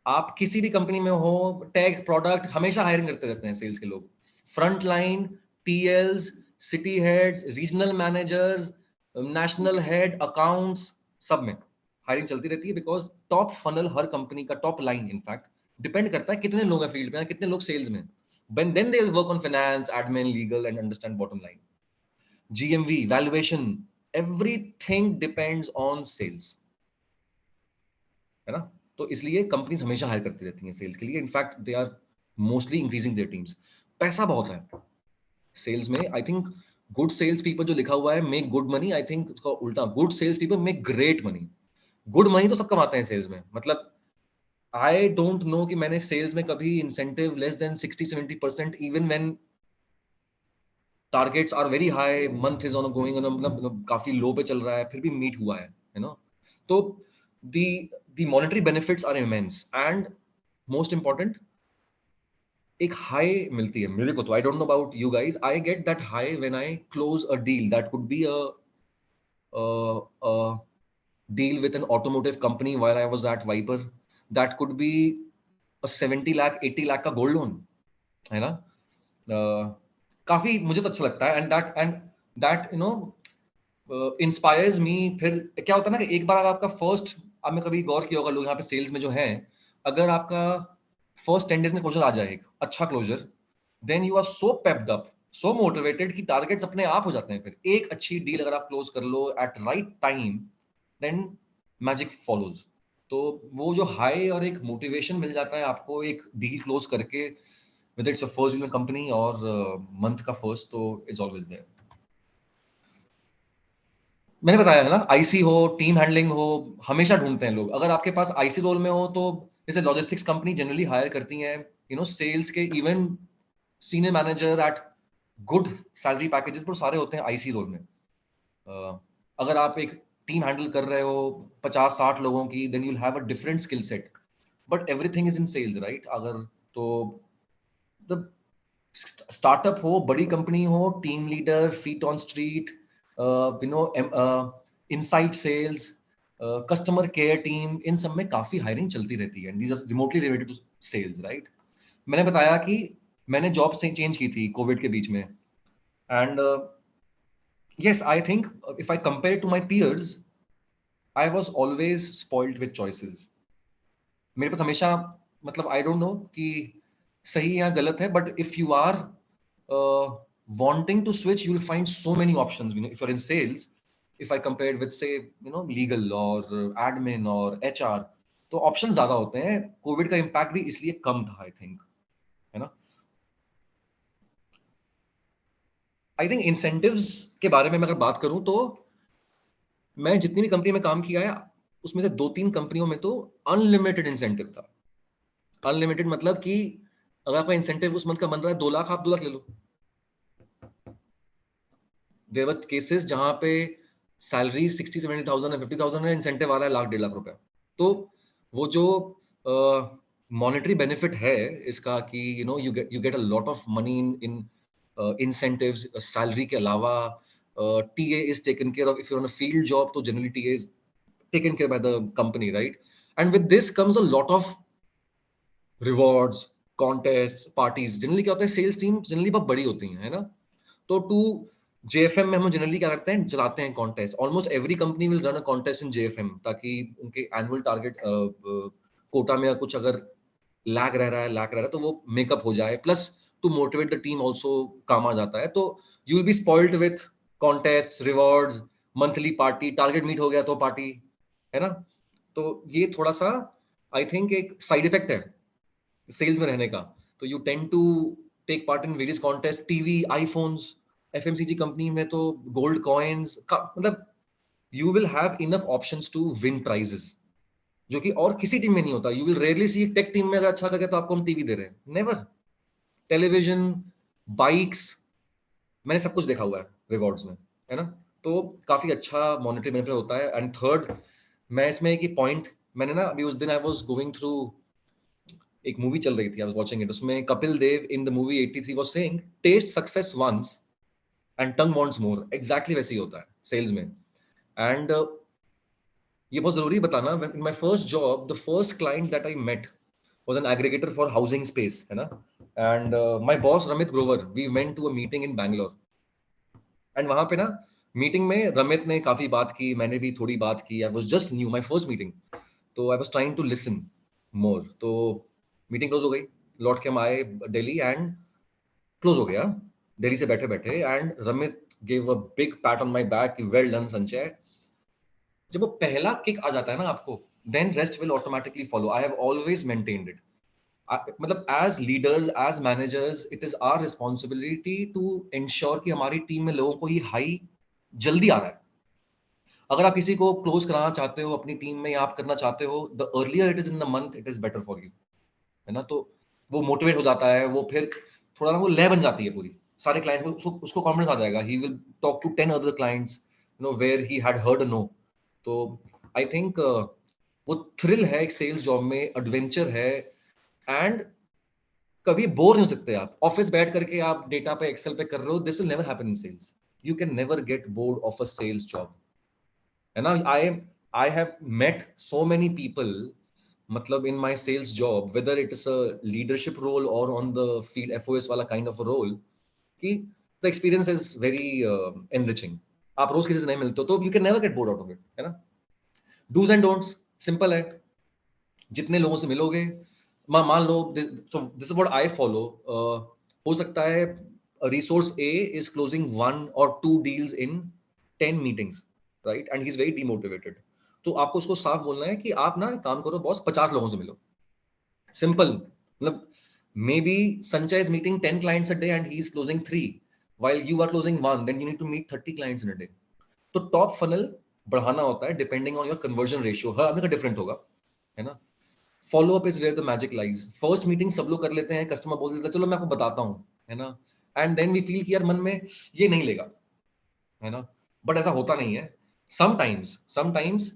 आप किसी भी कंपनी में हो, टेक, प्रोडक्ट, हमेशा हायरिंग करते रहते हैं सेल्स के लोग। Front line, TLs, city heads, regional managers, national head, accounts, सब में हायरिंग चलती रहती है, because top funnel her company का, टॉप लाइन इनफैक्ट डिपेंड करता है कितने लोग हैं फील्ड में, कितने लोग सेल्स में। then they'll work on finance, admin, legal, and understand bottom line. GMV, valuation, everything depends on sales, है ना? तो इसलिए कंपनीज हमेशा हायर करती रहती हैं सेल्स के लिए। In fact they are mostly increasing their teams. पैसा बहुत है सेल्स में। I think good sales people जो लिखा हुआ है make good money, I think उसका उल्टा, good sales people make great money. Good money तो सब कमाते हैं सेल्स में, मतलब आई डोंट नो कि मैंने सेल्स में कभी incentive less than 60-70%, even when targets are very high, month is on going on, मतलब काफी लो पे चल रहा है, फिर भी मीट हुआ है, यू नो। तो the monetary benefits are immense, and most important, एक हाई मिलती है मेरे को तो। I don't know about you guys, I get that high when I close a deal that could be a deal with an automotive company while I was at Viper, that could be a 70 lakh 80 lakh का gold loan, है ना? काफी मुझे तो अच्छा लगता है, and that you know inspires मी। फिर क्या होता है ना कि एक बार अगर आपका फर्स्ट, आपने कभी गौर किया होगा लोग यहाँ पे सेल्स में जो है, अगर आपका फर्स्ट 10 डेज में क्लोजर आ जाए एक अच्छा closure, then you are so pepped up, so motivated कि टारगेट्स अपने आप हो जाते हैं। फिर एक अच्छी डील अगर आप क्लोज कर लो at right time, then magic follows. तो वो जो हाई और एक मोटिवेशन मिल जाता है आपको एक डील क्लोज करके, whether it's a first deal in company or month का first, तो is always there। मैंने बताया है ना, आईसी हो, टीम हैंडलिंग हो, हमेशा ढूंढते हैं लोग। अगर आपके पास आईसी रोल में हो तो जैसे लॉजिस्टिक्स कंपनी जनरली हायर करती हैं, यू नो, सेल्स के even senior manager eight good salary packages, पर सारे होते हैं आईसी रोल में। अगर आप एक टीम हैंडल कर रहे हो 50-60 लोगों की, then you'll have a different skill set, but everything is in sales, right? अगर तो द स्टार्टअप हो, बड़ी कंपनी हो, team leader, feet on street, you know, inside sales, customer care team, इन सब में काफी हायरिंग चलती रहती है, these are remotely related to sales, right? मैंने बताया कि मैंने जॉब से चेंज की थी कोविड के बीच में, and yes, I think if I compare it to my peers, I was always spoiled with choices. मेरे पास हमेशा, मतलब आई डोंट नो कि सही या गलत है, but if you are wanting to switch, you will find so many options, you know, if you're in sales. If I compare it with, say, you know, legal or admin or HR, तो option ज्यादा होते हैं। Covid का impact भी इसलिए कम था, I think, है ना? आई थिंक इंसेंटिव्स के बारे में मैं अगर बात करूं तो मैं जितनी भी कंपनी में काम किया है उसमें से 2-3 कंपनियों में तो अनलिमिटेड इंसेंटिव था। अनलिमिटेड मतलब कि अगर आपका इंसेंटिव उस मंथ का बन रहा है 2 लाख, आप 2 लाख ले लो। देयर वर केसेस जहां पे सैलरी 60-70,000 है, 50,000 है, इंसेंटिव आ रहा है लाख 1.5 लाख रुपए। तो वो जो मॉनेटरी बेनिफिट है इसका कि you know you get a lot of money in incentives, salary के अलावा TA is taken care of. If you are on a field job तो generally TA is taken care by the company, right? And with this comes a lot of rewards, contests, parties। Generally क्या होता है, sales team generally बहुत बड़ी होती है ना? तो टू जेएफएम में हम जनरली क्या करते हैं, चलाते हैं contest. Almost every company will run a contest in JFM, ताकि उनके एनुअल टारगेट कोटा में कुछ अगर लैग रह रहा है तो वो मेकअप हो जाए, plus to motivate the team also काम आ जाता है। तो you will be spoiled with contest, rewards, monthly party, target meet हो गया तो पार्टी, है ना? तो ये थोड़ा सा आई थिंक एक साइड इफेक्ट है सेल्स में रहने का। तो you tend to take part in various contest, TV, iPhones, FMCG company में तो गोल्ड कॉइन्स का, मतलब you will have enough options to win prizes, जो कि और किसी टीम में नहीं होता। You will rarely see tech team में अगर अच्छा करके तो आपको हम टीवी दे रहे हैं, नेवर। टेलीविजन, बाइक्स, मैंने सब कुछ देखा हुआ है रिवॉर्ड्स में, है ना? तो काफी अच्छा मॉनेटरी बेनिफिट होता है। एंड थर्ड, मैं इसमें एक ही पॉइंट, मैंने ना अभी उस दिन आई वाज गोइंग थ्रू, एक मूवी चल रही थी, आई वाज वाचिंग इट, उसमें Kapil Dev in the movie 83 was saying taste success once and tongue wants more. Exactly वैसे ही होता है सेल्स में। एंड ये बहुत जरूरी बताना, in my first job the first client that I met was an aggregator for housing space, है ना. And my boss Ramit Grover, we went to a meeting in Bangalore. And वहाँ पे ना मीटिंग में रमित ने काफी बात की, मैंने भी थोड़ी बात की. I was just new, my first meeting, तो I was trying to listen more. तो मीटिंग क्लोज हो गई, लौट के हम आए दिल्ली एंड क्लोज हो गया दिल्ली से बैठे बैठे. And Ramit gave a big pat on my back, well done Sanjay. जब वो पहला किक आ जाता है ना आपको, then rest will automatically follow. I have always maintained it. मतलब as leaders, as managers, it is our responsibility to ensure कि हमारी टीम में लोगों को ये हाई जल्दी आ रहा है. अगर आप किसी को क्लोज कराना चाहते हो अपनी टीम में या आप करना चाहते हो, the earlier it is in the month it is better for you, है ना. तो वो मोटिवेट हो जाता है, वो फिर थोड़ा ना वो लय बन जाती है पूरी. सारे क्लाइंट्स को उसको कॉन्फिडेंस आ जाएगा. He will talk to 10 other clients, you know, where he had heard no. तो आई थिंक वो थ्रिल है एक सेल्स जॉब में, एडवेंचर है. एंड कभी बोर नहीं हो सकते आप. ऑफिस बैठ करके आप डेटा पे एक्सेल पे कर रहे हो, this will never happen in sales. You can never get bored of a sales job, है ना. I have met so many people, मतलब in my sales job, whether it is a leadership role or on the field FOS वाला kind of a role, कि the experience is very enriching. आप रोज किसी से नहीं मिलते हो तो you can never get bored out of it, है ना. Do's and don'ts simple है. जितने लोगों से मिलोगे, मान लो, so this is what I follow. हो सकता है resource A is closing 1 or 2 deals in 10 meetings, right, and he's very demotivated. तो आपको उसको साफ बोलना है कि आप ना काम करो बॉस, 50 लोगों से मिलो. सिंपल. मतलब may be Sanjay is meeting 10 clients a day and he is closing 3 while you are closing 1, then you need to meet 30 clients in a day. तो टॉप फनल बढ़ाना होता है depending on your conversion ratio. हर आदमी का different होगा, है ना. Follow up is where the magic lies. First meeting सब लोग कर लेते हैं, कस्टमर बोल देता है चलो मैं आपको बताता हूँ, है ना. एंड देन वी फील कि यार मन में ये नहीं लेगा, है ना. बट ऐसा होता नहीं है. समटाइम्स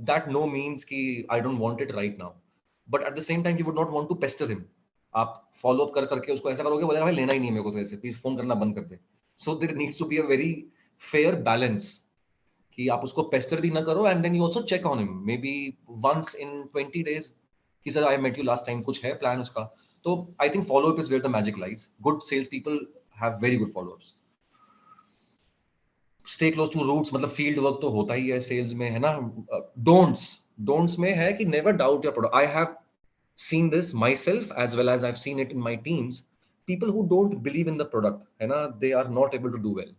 that no means कि I don't want it right now, but at the same time you would not want to pester him. आप follow up कर करके उसको ऐसा करोगे, बोलेगा भाई लेना ही नहीं है मेरे को तेरे से, प्लीज फोन करना बंद कर दे. So there needs to be a very fair balance कि आप उसको pester भी ना करो, and then you also check on him maybe once in 20 days कि sir I met you last time, कुछ है plan उसका. तो I think follow up is where the magic lies. Good sales people have very good follow ups. Stay close to roots, मतलब field work तो होता ही है sales में, है ना. डोंट्स में है कि never doubt your product. I have seen this myself as well as I have seen it in my teams. People who don't believe in the product, है ना, they are not able to do well.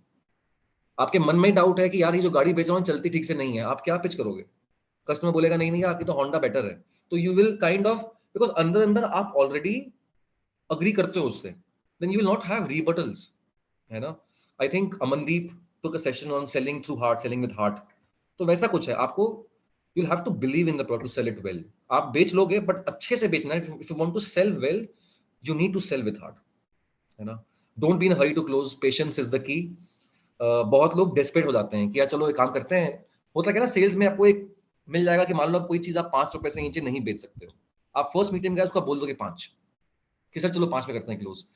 आपके मन में doubt है कि यार ये जो गाड़ी बेच रहा हूँ चलती ठीक से नहीं है, आप क्या पिच करोगे. कस्टमर बोलेगा नहीं नहीं आपकी तो होंडा बेटर है. तो you will kind of, because अंदर अंदर आप ऑलरेडी अग्री करते हो उससे, then you will not have rebuttals, है ना. I think Amandeep took a session on selling through heart, selling with heart. तो वैसा कुछ है. आपको you'll have to believe in the product to sell it well. आप बेच लोगे बट अच्छे से बेचना है. If you want to sell well, you need to sell with heart, है ना. Don't be in a hurry to close. Patience is the key. बहुत लोग desperate हो जाते हैं कि यार चलो एक काम करते हैं. होता क्या ना सेल्स में, आपको एक मिल जाएगा कि मान लो कोई चीज आप ₹5 से नीचे नहीं बेच सकते हो. आप फर्स्ट मीटिंग में उसको बोल दोगे 5 कि सर चलो 5 में करते हैं क्लोज.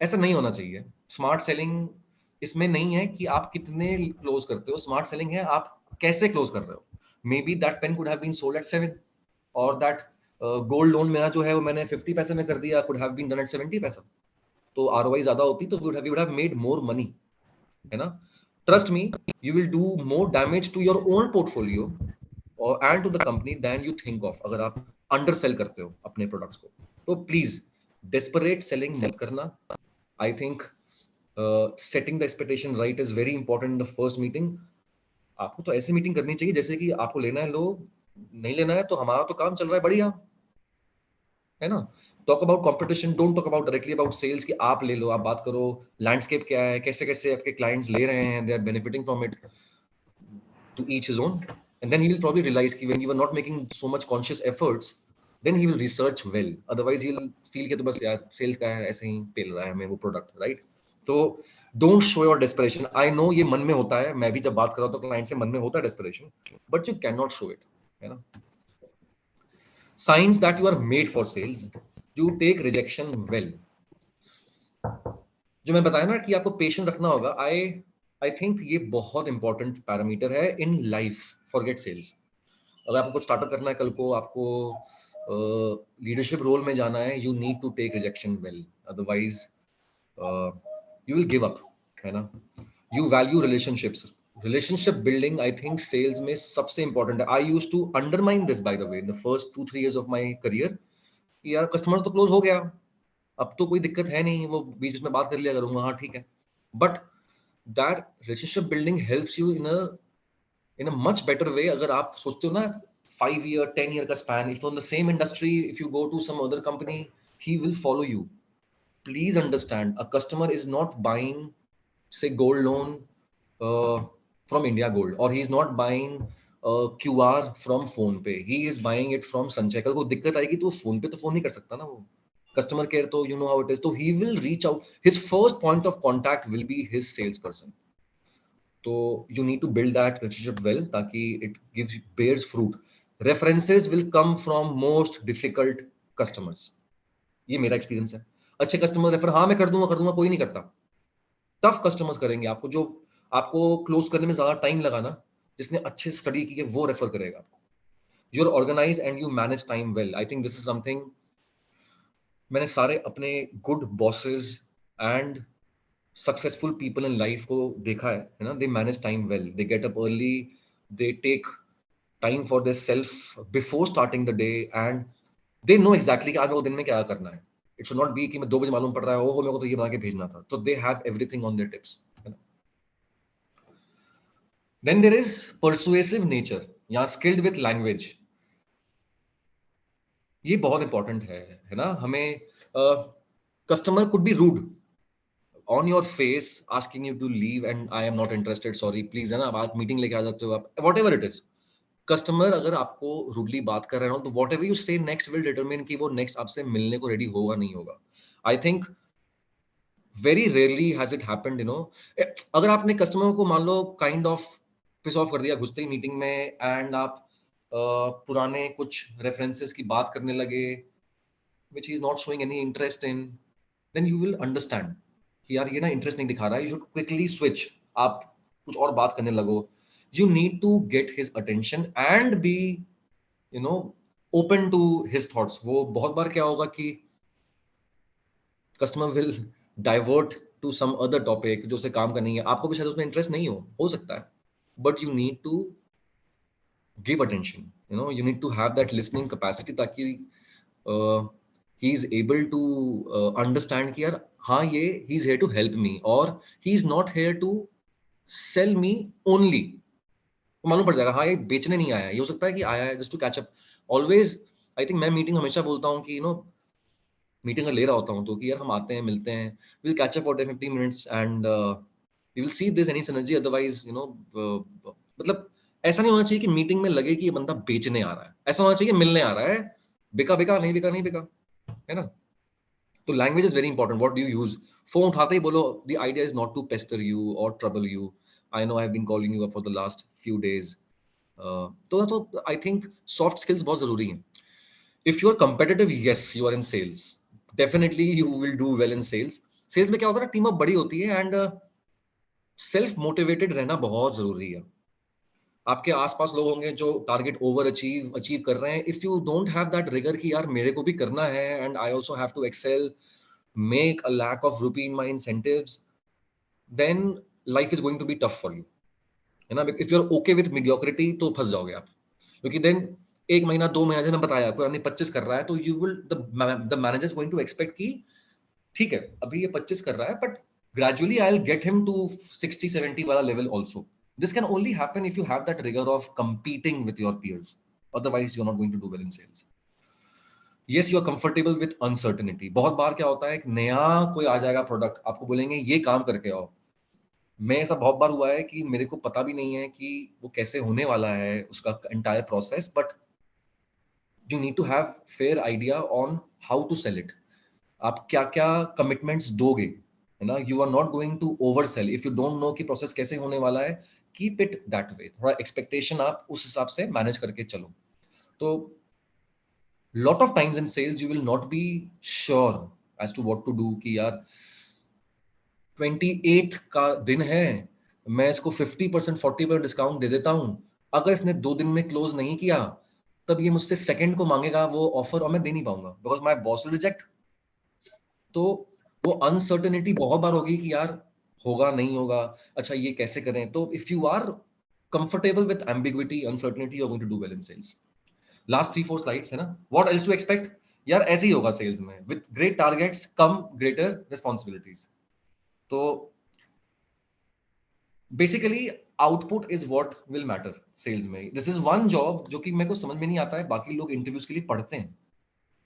ऐसा नहीं होना चाहिए. स्मार्ट सेलिंग इसमें नहीं है कि आप कितने क्लोज करते हो. स्मार्ट सेलिंग है आप कैसे क्लोज कर रहे हो. Maybe that pen could have been sold at 7 और दैट गोल्ड लोन मेरा जो है वो मैंने 50 पैसे में कर दिया, could have been done at 70 पैसा. तो आरओआई ज्यादा होती तो we would have made more money, है ना. Trust me, you will do more damage to your own portfolio और and to the company than you think of, अगर आप अंडर सेल करते हो अपने प्रोडक्ट्स को. तो प्लीज डेस्परेट सेलिंग मत करना. I think setting the expectation right is very important in the first meeting. आपको तो ऐसी मीटिंग करनी चाहिए जैसे कि आपको लेना है लो, नहीं लेना है तो हमारा तो काम चल रहा है बढ़िया, है ना. Talk about competition, don't talk about directly about sales कि आप ले लो. आप बात करो लैंडस्केप क्या है, कैसे कैसे आपके क्लाइंट्स ले रहे हैं, they are benefiting from it. To each his own. And then he will probably realise कि when you are not making so much conscious efforts, then he will research well. Otherwise he will feel कि तो बस यार sales का है, ऐसे ही पेल रहा है हमें वो प्रोडक्ट, राइट. तो don't show your desperation. I know ये मन में होता है, मैं भी जब बात कर रहा हूं तो क्लाइंट से मन में होता है desperation, but you can not show it, है ना. Signs that you are made for sales, you take rejection well. जो मैं बताया ना कि आपको पेशेंस रखना होगा, आई थिंक ये बहुत इंपॉर्टेंट पैरामीटर है इन लाइफ. Forget sales. अगर आपको कुछ स्टार्टअप करना है कल को, आपको लीडरशिप रोल में जाना है, you need to take rejection well, otherwise you will give up, है ना. You value relationships. Relationship building I think sales में सबसे इंपॉर्टेंट है. I used to undermine this by the way in the first 2-3 years of my career. यार customer तो close हो गया, अब तो कोई दिक्कत है नहीं, वो बीच में बात कर लिया करूंगा, हाँ ठीक है. But that relationship building helps you in a much better way. अगर आप सोचते हो ना 5 year 10 year का span, if on the same industry, if you go to some other company, he will follow you. Please understand, a customer is not buying, say, gold loan from India Gold, or he is not buying QR from PhonePe. He is buying it from Sanchay. कल को दिक्कत आएगी तो phone पे तो phone नहीं कर सकता ना वो. कस्टमर केयर तो you know how it is. तो he will reach out. His first point of contact will be his salesperson. तो you need to build that relationship well ताकि it bears fruit. References will come from most difficult customers. ये मेरा experience है. अच्छे customer refer, हाँ मैं कर दूंगा, कोई नहीं करता. टफ कस्टमर्स करेंगे आपको, जो आपको क्लोज करने में ज्यादा टाइम लगा ना, जिसने अच्छे स्टडी की है वो रेफर करेगा आपको. You are organise and you manage time well. I think this is something मैंने सारे अपने good bosses and successful people in life को देखा है ना. They manage time well, they get up early, they take time for their self before starting the day, and they know exactly कि आज वो दिन में क्या करना है. इट शुड नॉट बी कि मैं 2 बजे मालूम पड़ रहा है ओहो मेरे को तो ये बना के भेजना था. तो they have everything on their tips. Then there is persuasive nature, या स्किल्ड विथ लैंग्वेज. ये बहुत इंपॉर्टेंट है ना. हमें customer could be rude on your face, asking you to leave and I am not interested, sorry please, है ना. आप meeting लेके आ जाते हो, आप whatever it is. Customer अगर आपको रूडली बात कर रहे हो तो whatever you say next will determine कि वो नेक्स्ट आपसे मिलने को रेडी होगा नहीं होगा. I think very rarely has it happened, you know. अगर आपने कस्टमर को मान लो काइंड ऑफ पिस ऑफ कर दिया घुसते ही मीटिंग में, एंड आप पुराने कुछ रेफरेंसेस की बात करने लगे which he is not showing any interest in, then you will understand कि यार ये ना इंटरेस्ट नहीं दिखा रहा है. You should quickly switch, आप कुछ और बात करने लगो. You need to get his attention and be, you know, open to his thoughts. वो बहुत बार क्या होगा कि customer will divert to some other topic जो उसे काम का नहीं है. आपको भी शायद उसमें इंटरेस्ट नहीं हो सकता है, but you need to give attention. You know, you need to have that listening capacity ताकि he is able to understand कि यार हाँ ये he is here to help me, और he is not here to sell me only. मालूम पड़ जाएगा हाँ ये बेचने नहीं आया है, ये हो सकता है कि आया है just to catch up. Always, I think मैं मीटिंग हमेशा बोलता हूँ कि you know, मीटिंग अगर ले रहा होता हूँ तो कि यार हम आते हैं, मिलते हैं, we'll catch up for 10-15 minutes and we will see if there's any synergy. Otherwise, you know, मतलब ऐसा नहीं होना चाहिए कि मीटिंग में लगे कि ये बंदा बेचने आ रहा है. ऐसा होना चाहिए मिलने आ रहा है. बिका नहीं बिका, है ना. तो language is very important. What do you use? Phone उठाते ही बोलो the idea is not to pester you और trouble you. I know I have been calling you up for the last few days. तो I think soft skills बहुत जरूरी हैं. If you are competitive, yes you are in sales, definitely you will do well in sales. Sales में क्या होता है ना, team up बड़ी होती है एंड सेल्फ मोटिवेटेड रहना बहुत जरूरी है. आपके आसपास लोग होंगे जो टारगेट ओवर अचीव कर रहे हैं. If you don't have that rigour कि यार मेरे को भी करना है and I also have to excel, make a lakh of rupee in my incentives, then life is going to be tough for you, है ना. If you are okay with mediocrity तो फंस जाओगे आप, क्योंकि देन 1 महीना 2 महीना जैसे मैं बताया कोई आदमी 25 कर रहा है तो you will the manager is going to expect कि ठीक है अभी ये 25 कर रहा है but gradually I will get him to 60-70 वाला level also. This can only happen if you have that rigor of competing with your peers. Otherwise, you're not going to do well in sales. Yes, you are comfortable with uncertainty. बहुत बार क्या होता है, एक नया कोई आ जाएगा product, आपको बोलेंगे ये काम करके आओ. मैं ऐसा बहुत बार हुआ है कि मेरे को पता भी नहीं है कि वो कैसे होने वाला है उसका entire process, but you need to have fair idea on how to sell it. आप क्या क्या commitments दोगे, है ना. You are not going to oversell if you don't know कि process कैसे होने वाला है. Keep it that way. थोड़ा expectation आप उस हिसाब से manage करके चलो. तो lot of times in sales you will not be sure as to what to do कि यार 28th का दिन है, मैं इसको 50% 40% डिस्काउंट दे देता हूं. अगर इसने 2 दिन में क्लोज नहीं किया तब ये मुझसे सेकंड को मांगेगा वो ऑफर और मैं दे नहीं पाऊंगा because my boss will reject. तो वो अनसर्टेनिटी बहुत बार होगी कि यार होगा नहीं होगा, अच्छा ये कैसे करें. तो if you are comfortable with ambiguity uncertainty you are going to do well in sales. Last 3-4 slides है ना. What else to expect. यार ऐसे ही होगा सेल्स में. With great targets come greater responsibilities. तो basically output is what will matter sales में. This is one job जो कि मेरे को समझ में नहीं आता है. बाकी लोग इंटरव्यूज के लिए पढ़ते हैं.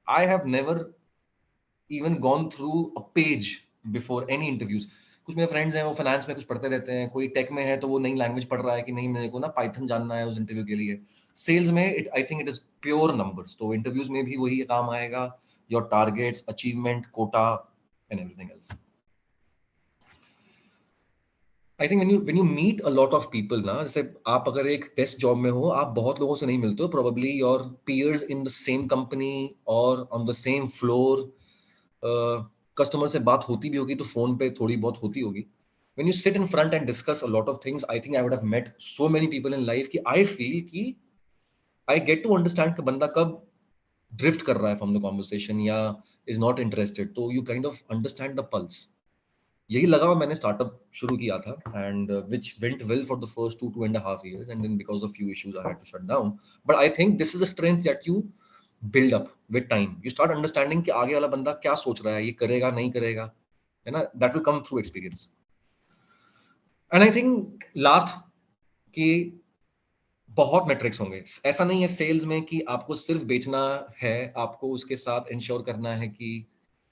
I have never even gone through a page before any interviews. कुछ मेरे फ्रेंड्स हैं वो फाइनेंस में कुछ पढ़ते रहते हैं, कोई टेक में है तो वो नई लैंग्वेज पढ़ रहा है कि नहीं मेरे को ना पाइथन जानना है उस इंटरव्यू के लिए. सेल्स में I think it is pure numbers. तो इंटरव्यूज में भी वही काम आएगा. Your targets, achievement, quota and everything else. I think when you meet a lot of people ना, जैसे आप अगर एक टेस्ट जॉब में हो, आप बहुत लोगों से नहीं मिलते हो. Probably your peers in the same company or on the same floor. Customer से बात होती भी होगी तो फोन पे थोड़ी बहुत होती होगी. when you sit in front and discuss a lot of things, I think I would have met so many people in life कि I feel कि I get to understand कि बंदा कब drift कर रहा है from the conversation या is not interested. तो you kind of understand the pulse. यही लगा हुआ मैंने स्टार्टअप शुरू किया था and which went well for the first 2.5 years and then because of few issues I had to shut down. But I think this is a strength that you build up with time. You start understanding कि आगे वाला बंदा क्या सोच रहा है, ये करेगा नहीं करेगा, है ना. That will come through experience. And I think last कि बहुत मेट्रिक्स होंगे. ऐसा नहीं है सेल्स में कि आपको सिर्फ बेचना है, आपको उसके साथ इंश्योर करना है कि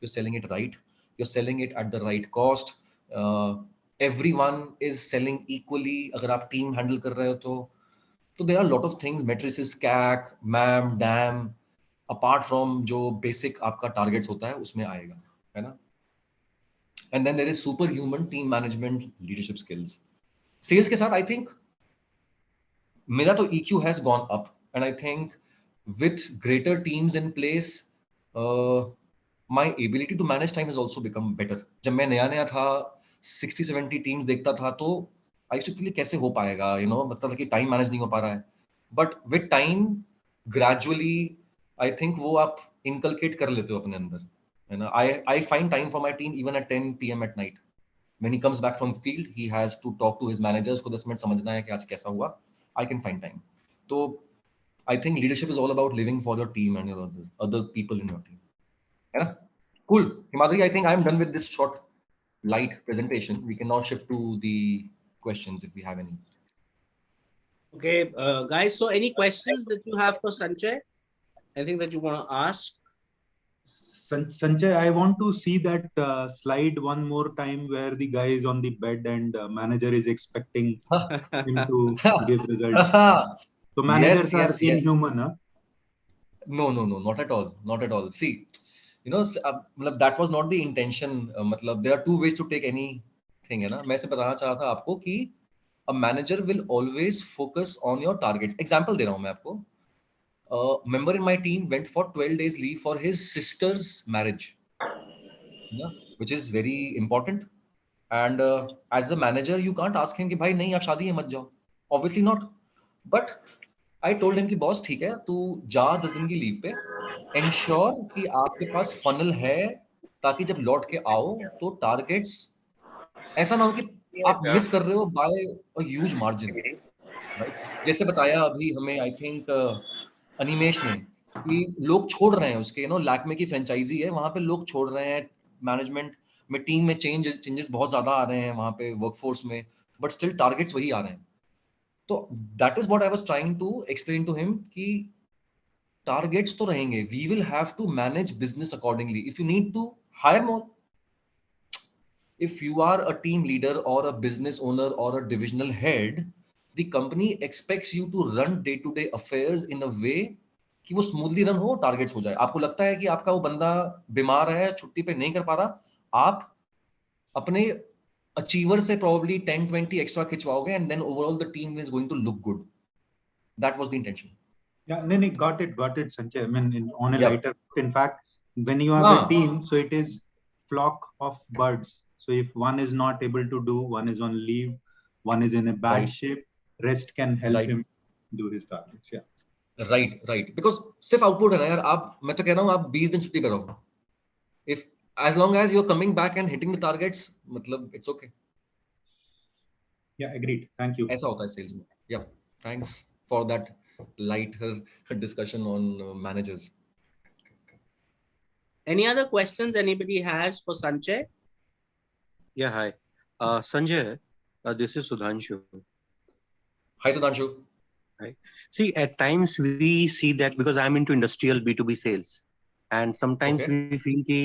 you're selling it right, you're selling it at the right cost. Everyone is selling equally. अगर आप टीम हैंडल कर रहे हो तो there are a lot of things, matrices, CAC, MAM, DAM, apart from जो basic आपका targets होता है उसमें आएगा, है ना. And then there is superhuman team management, leadership skills. Sales के साथ I think मेरा तो EQ has gone up and I think with greater teams in place, my ability to manage time has also become better. जब मैं नया था 60-70 teams देखता था तो आई यूज्ड टू फील कैसे हो पाएगा, यू नो, लगता था कि टाइम मैनेज नहीं हो पा रहा है. But with time gradually I think वो आप इनकलकेट कर लेते हो अपने अंदर, है ना. I find time for my team even at 10 PM at night. When he comes back from field, he has to talk to his managers. को 10 मिनट समझना है कि आज कैसा हुआ. I can find time. So I think leadership is all about living for your team and your other people in your team. है ना? Cool. Himadri, I think I'm done with this short, light presentation. We can now shift to the questions if we have any. Okay, guys. So, any questions that you have for Sanjay? Anything that you want to ask? Sanjay, I want to see that slide one more time where the guy is on the bed and manager is expecting him to give results. So managers are inhuman, huh? No, not at all. Not at all. See, you know, that was not the intention. There are two ways to take anything, है ना. मैं से बताना चाह रहा था आपको कि a manager will always focus on your targets. Example दे रहा हूँ मैं आपको. A member in my team went for 12 days leave for his sister's marriage, yeah, which is very important. And as a manager, you can't ask him कि भाई नहीं आप शादी है मत जाओ. Obviously not. But I told him कि boss ठीक है तू जा 10 दिन की लीव पे, ensure कि आपके पास funnel है ताकि जब लौट के आओ तो टारगेट्स ऐसा ना हो कि आप मिस कर रहे हो by a huge margin, right. जैसे बताया अभी हमें आई थिंक अनिमेश ने कि लोग छोड़ रहे हैं उसके, लैक में की फ्रेंचाइजी है वहां पे लोग छोड़ रहे हैं. मैनेजमेंट में टीम में चेंजेस बहुत ज्यादा आ रहे हैं वहां पे वर्कफोर्स में, बट स्टिल टारगेट्स वही आ रहे हैं. तो that is what I was trying to explain to him कि टारगेट्स तो रहेंगे, we will have to manage business accordingly. If you need to hire more, if you are a team leader or a business owner or a divisional head, the company expects you to run day-to-day affairs in a way कि वो smoothly run हो, targets हो जाए. आपको लगता है कि आपका वो बंदा बीमार है, छुट्टी पे नहीं कर पा रहा, आप अपने अचीवर से probably 10-20 एक्स्ट्रा खिंचवाओगे and then overall the team is going to look good. That was the intention. Yeah, no, got it, Sanjay. I mean, on a lighter, in fact, when you have a team, so it is flock of birds. So if one is not able to do, one is on leave, one is in a bad shape, rest can help him do his targets. Yeah. Right because सिर्फ output है ना यार, आप, मैं तो कह रहा हूँ आप 20 दिन छुट्टी पे रहो, if as long as you're coming back and hitting the targets, मतलब it's okay. Yeah, agreed. Thank you. ऐसा होता है सेल्स में. Yeah, thanks for that lighter discussion on managers. Any other questions anybody has for Sanjay? Yeah, hi. Sanjay, this is Sudhanshu. Hi Sudhanshu. Hi. See, at times we see that because I'm into industrial B2B sales, and sometimes Okay. we feel कि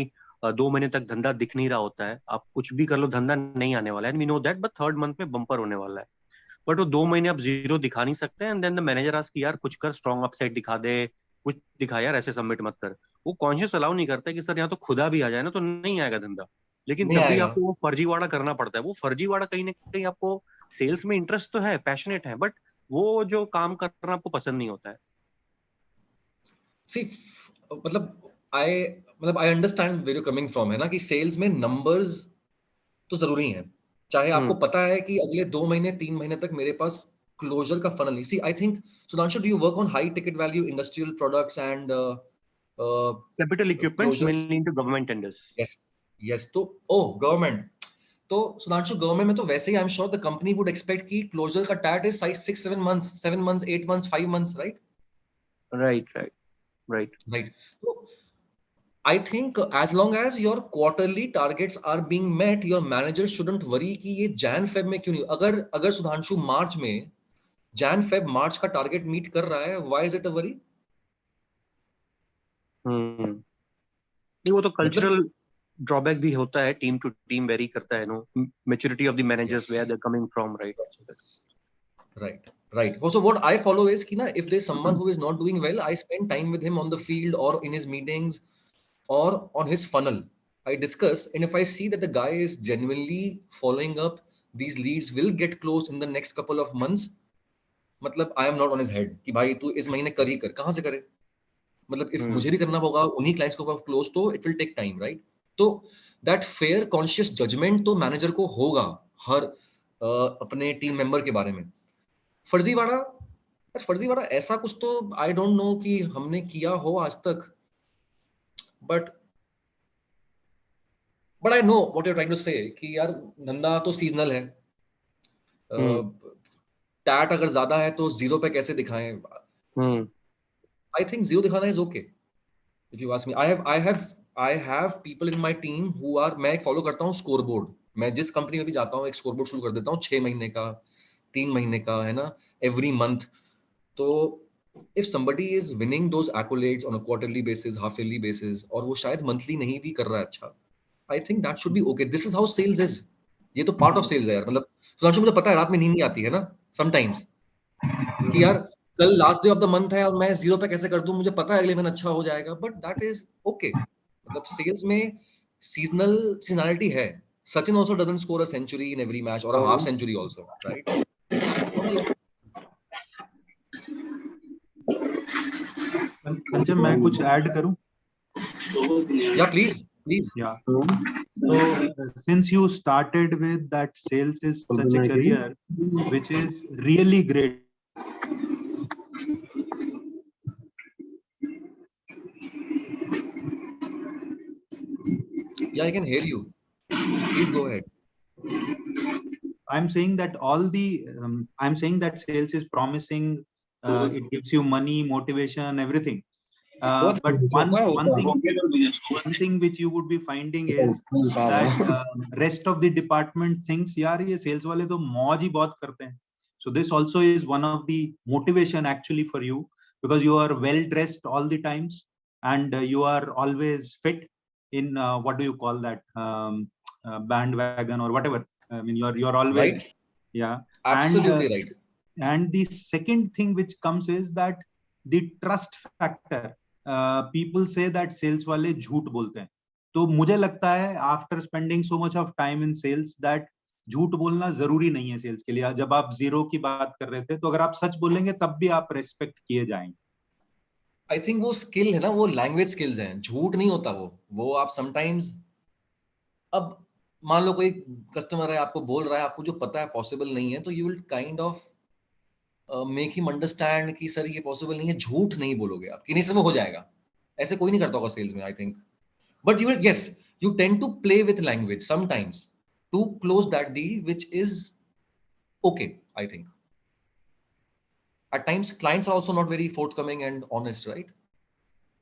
2 महीने तक धंधा दिख नहीं रहा होता है, आप कुछ भी कर लो धंधा नहीं आने वाला है, and we know that, but third month में बम्पर होने वाला है, बट वो 2 महीने आप जीरो दिखा नहीं सकते, and then the manager ask यार कुछ कर, स्ट्रॉन्ग अपसाइड दिखा दे, कुछ दिखा यार, ऐसे सबमिट मत कर. वो कॉन्शियस अलाउ नहीं करता कि सर यहाँ तो खुदा भी आ जाए ना तो नहीं आएगा धंधा, लेकिन नहीं तब भी आएगा. आपको वो फर्जीवाड़ा करना पड़ता है. वो फर्जीवाड़ा कहीं ना कहीं आपको सेल्स में इंटरेस्ट तो है, पैशनेट है, बट वो जो काम करना आपको पसंद नहीं होता है. See, मतलब I understand where you're coming from, है ना, कि सेल्स में नंबर्स तो जरूरी हैं, चाहे आपको पता है कि अगले 2 महीने 3 महीने तक मेरे पास क्लोजर का फनल नहीं. See I think Sudhanshu, do you work on high ticket value industrial products and capital equipments closures? Mainly into government tenders. yes तो गवर्नमेंट, तो Sudhanshu गवर्नमेंट में तो वैसे ही I am sure the company would expect कि closure का TAT is 6-7 months, 7 months, 8 months, 5 months, right? Right. So I think as long as your quarterly targets are being met, your manager shouldn't worry कि ये Jan Feb में क्यों नहीं. अगर Sudhanshu मार्च में Jan Feb मार्च का टारगेट मीट कर रहा है, why is it a worry? वो तो कल्चरल ड्रॉबैक भी होता है, टीम टू टीम वेरी करता है, no maturity of the managers, where they are coming from, right. Right. So what I follow is कि ना, if there's someone who is not doing well, I spend time with him on the field or in his meetings or on his funnel. I discuss, and if I see that the guy is genuinely following up, these leads will get closed in the next couple of months, मतलब I am not on his head कि भाई तू इस महीने कर ही कर, कहाँ से करे, मतलब if मुझे भी करना होगा उन्हीं क्लाइंट्स को क्लोज, तो it will take time, right? तो that fair conscious judgment तो मैनेजर को होगा हर अपने टीम मेंबर के बारे में. फर्जीवाड़ा ऐसा कुछ तो आई डोंट नो कि हमने किया हो आज तक, but I know what you are trying to say कि यार धंधा तो सीजनल है, टैट अगर ज्यादा है तो जीरो पे कैसे दिखाएं. आई थिंक जीरो दिखाना is okay. If you ask me, I have people in my team who are, मैं फॉलो करता हूँ स्कोर बोर्ड. मैं जिस कंपनी में भी जाता हूँ एक स्कोर बोर्ड शुरू कर देता हूँ, 6 महीने का, 3 महीने का, है ना, एवरी मंथ. तो if somebody is winning those accolades on a quarterly basis, half yearly basis, और वो शायद monthly नहीं भी कर रहा है अच्छा, I think that should be okay. This is how sales is. ये तो part of sales है यार. मतलब सुधांशु, मुझे पता है रात में नींद नहीं आती है ना sometimes कि यार कल last day of the month है और मैं जीरो पे कैसे कर दूं, मुझे पता है अगले महीने अच्छा हो जाएगा, बट दैट इज ओके. मतलब सेल्स में सीजनलिटी है. Sachin also doesn't score a century in every match or a half century also, right? Sanjay, मैं कुछ ऐड करूं? Yeah, please. Yeah. So since you started with that sales is such a career, which is really great. Yeah, I can hear you. Please go ahead. I'm saying that I'm saying that sales is promising. It gives you money, motivation, everything. But one thing which you would be finding is that rest of the department thinks यार ये sales वाले तो मौज ही बहुत करते हैं. So this also is one of the motivation actually for you, because you are well dressed all the times and you are always fit in what do you call that, bandwagon or whatever. I mean you're always right. Yeah, absolutely right. And the second thing which comes is that the trust factor. People say that sales वाले झूठ बोलते हैं, तो मुझे लगता है after spending so much of time in sales that झूठ बोलना जरूरी नहीं है सेल्स के लिए. जब आप जीरो की बात कर रहे थे, तो अगर आप सच बोलेंगे तब भी आप रेस्पेक्ट किए जाएंगे. आई थिंक वो स्किल है ना, वो लैंग्वेज स्किल्स हैं, झूठ नहीं होता वो आप समटाइम्स, अब मान लो कोई कस्टमर है आपको बोल रहा है, आपको जो पता है पॉसिबल नहीं है, तो you will kind of make him understand कि सर ये पॉसिबल नहीं है, झूठ नहीं बोलोगे आप कि नहीं सर वो हो जाएगा, ऐसे कोई नहीं करता होगा सेल्स में I think. But you yes you tend to play with language sometimes to close that deal which is okay I think. At times clients are also not very forthcoming and honest, right?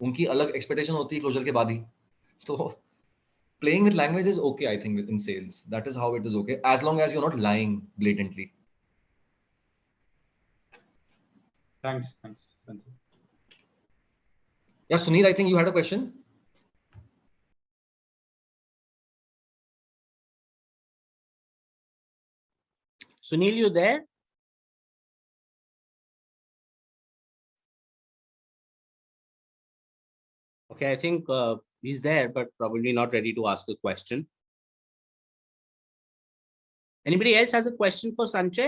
उनकी अलग expectation होती है closure के बाद ही. तो playing with language is okay, I think, in sales. That is how it is okay, as long as you're not lying blatantly. Thanks, Sanjay. Yeah, Sunil, I think you had a question. Sunil, you there? Okay, I think he's there, but probably not ready to ask a question. Anybody else has a question for Sanjay?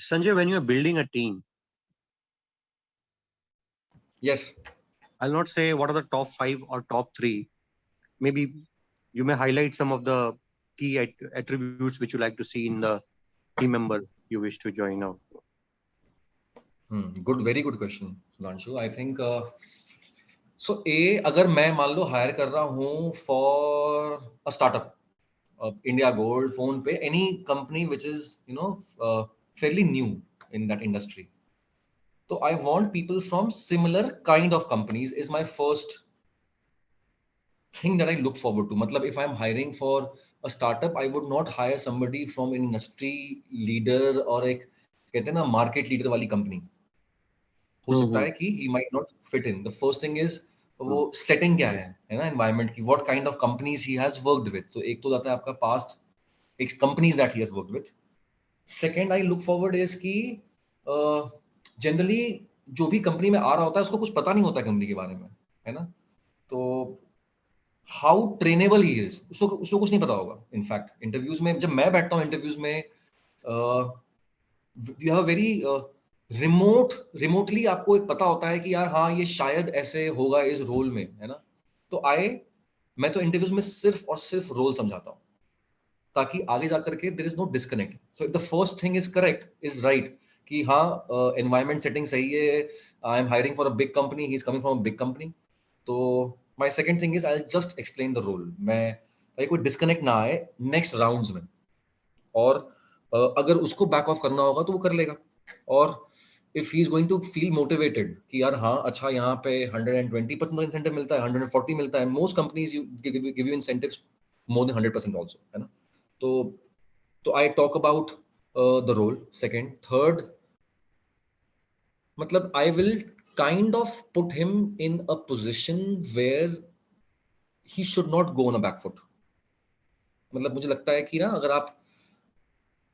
Sanjay, when you are building a team, Yes. I'll not say what are the top 5 or top 3. Maybe you may highlight some of the key attributes which you like to see in the team member you wish to join now. Good, very good question, Sudhanshu. I think so. अगर मैं मान लो hire कर रहा हूँ for a startup, India Gold, PhonePe, any company which is fairly new in that industry. So I want people from similar kind of companies is my first thing that I look forward to. Matlab, if I'm hiring for a startup, I would not hire somebody from an industry leader or एक कहते हैं ना market leader वाली company. हो सकता है कि he might not fit in. The first thing is वो setting क्या है ना environment की, what kind of companies he has worked with. तो एक तो जाता है आपका past companies that he has worked with. Second, I look forward is कि जनरली जो भी कंपनी में आ रहा होता है उसको कुछ पता नहीं होता कंपनी के बारे में, है ना? तो हाउ ट्रेनेबल ही इज, उसको कुछ नहीं पता होगा. इनफैक्ट इंटरव्यूज में जब मैं बैठता हूँ इंटरव्यूज में, you have a very remotely आपको एक पता होता है कि यार हाँ ये शायद ऐसे होगा इस रोल में, है ना? तो मैं तो इंटरव्यूज में सिर्फ और सिर्फ रोल समझाता हूँ ताकि आगे जाकर के there is no disconnect. So if the first thing is correct, is right कि हाँ एनवायरमेंट सेटिंग सही है, I am hiring for a big company, he is coming from a big company, तो my second thing is I will just explain the role. मैं ताकि कोई disconnect ना आए नेक्स्ट राउंड्स में, और अगर उसको बैक ऑफ करना होगा तो वो कर लेगा. और if he is going to feel motivated कि यार हाँ अच्छा यहाँ पे 120% इंसेंटिव मिलता है, 140 मिलता है, most companies you give you incentives more than 100% also, है ना? तो I talk about the role. Second, third, मतलब I will kind of put him in a position where he should not go on a back foot. मतलब मुझे लगता है कि ना अगर आप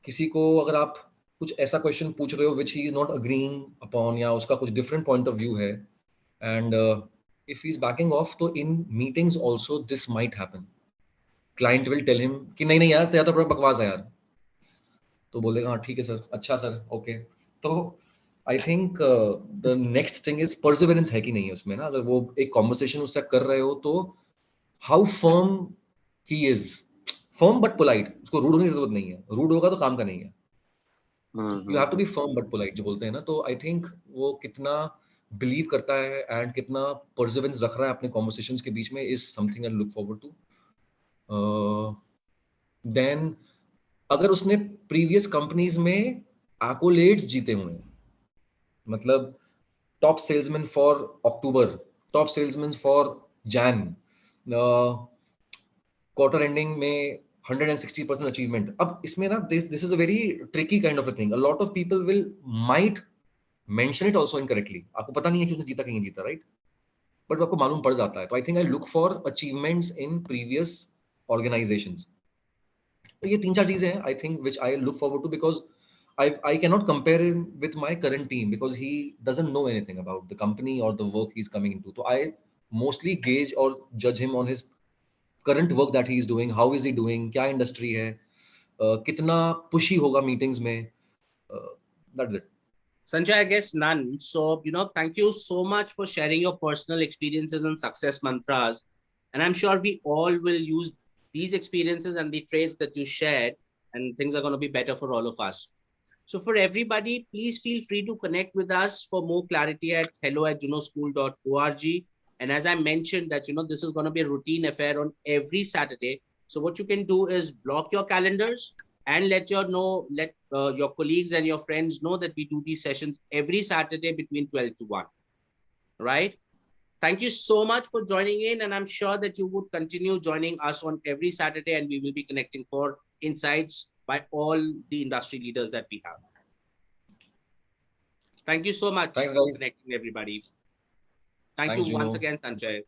किसी को अगर आप कुछ ऐसा क्वेश्चन पूछ रहे हो which he is not agreeing upon, या उसका कुछ different point of view है, and if he is backing off, तो in meetings also this might happen. Client will tell him कि नहीं नहीं यार तेरा तो बड़ा बकवास है यार, तो बोलेगा हाँ ठीक है सर, अच्छा सर, ओके. तो I think the next thing is perseverance है कि नहीं है उसमें ना. अगर वो एक कॉन्वर्सेशन उससे कर रहे हो तो how firm he is, firm but polite. उसको रूड होने की जरूरत नहीं है, रूड होगा तो काम का नहीं है. You have to be firm but polite जो बोलते हैं ना. तो आई थिंक वो कितना बिलीव करता है एंड कितना परसिवरेंस रख रहा है अपने कॉन्वर्सेशंस के बीच में is something I look forward to. Then अगर उसने प्रीवियस कंपनीज में एक्कोलेड्स जीते हुए हैं, मतलब top salesman for October, top salesman for Jain, quarter ending में 160% अचीवमेंट. अब इसमें ना this is a very tricky kind of a thing. A lot of people will might mention it also incorrectly. आपको पता नहीं है कि उसने जीता कि नहीं जीता, राइट? बट आपको मालूम पड़ जाता है. तो I think I look for achievements in previous organisations. तो ये 3-4 चीजें हैं I think which I look forward to, because I cannot compare him with my current team because he doesn't know anything about the company or the work he's coming into. So I mostly gauge or judge him on his current work that he is doing. How is he doing? क्या industry है? कितना pushy होगा meetings में? That's it. Sanjay, I guess none. So, thank you so much for sharing your personal experiences and success mantras. And I'm sure we all will use these experiences and the traits that you shared, and things are going to be better for all of us. So for everybody, please feel free to connect with us for more clarity at hello@junoschool.org. And as I mentioned that, this is going to be a routine affair on every Saturday. So what you can do is block your calendars and let your colleagues and your friends know that we do these sessions every Saturday between 12 to 1, right? Thank you so much for joining in, and I'm sure that you would continue joining us on every Saturday, and we will be connecting for insights by all the industry leaders that we have. Thank you so much Thanks, for guys. connecting, everybody. Thank Thanks, you once Juno. again, Sanjay.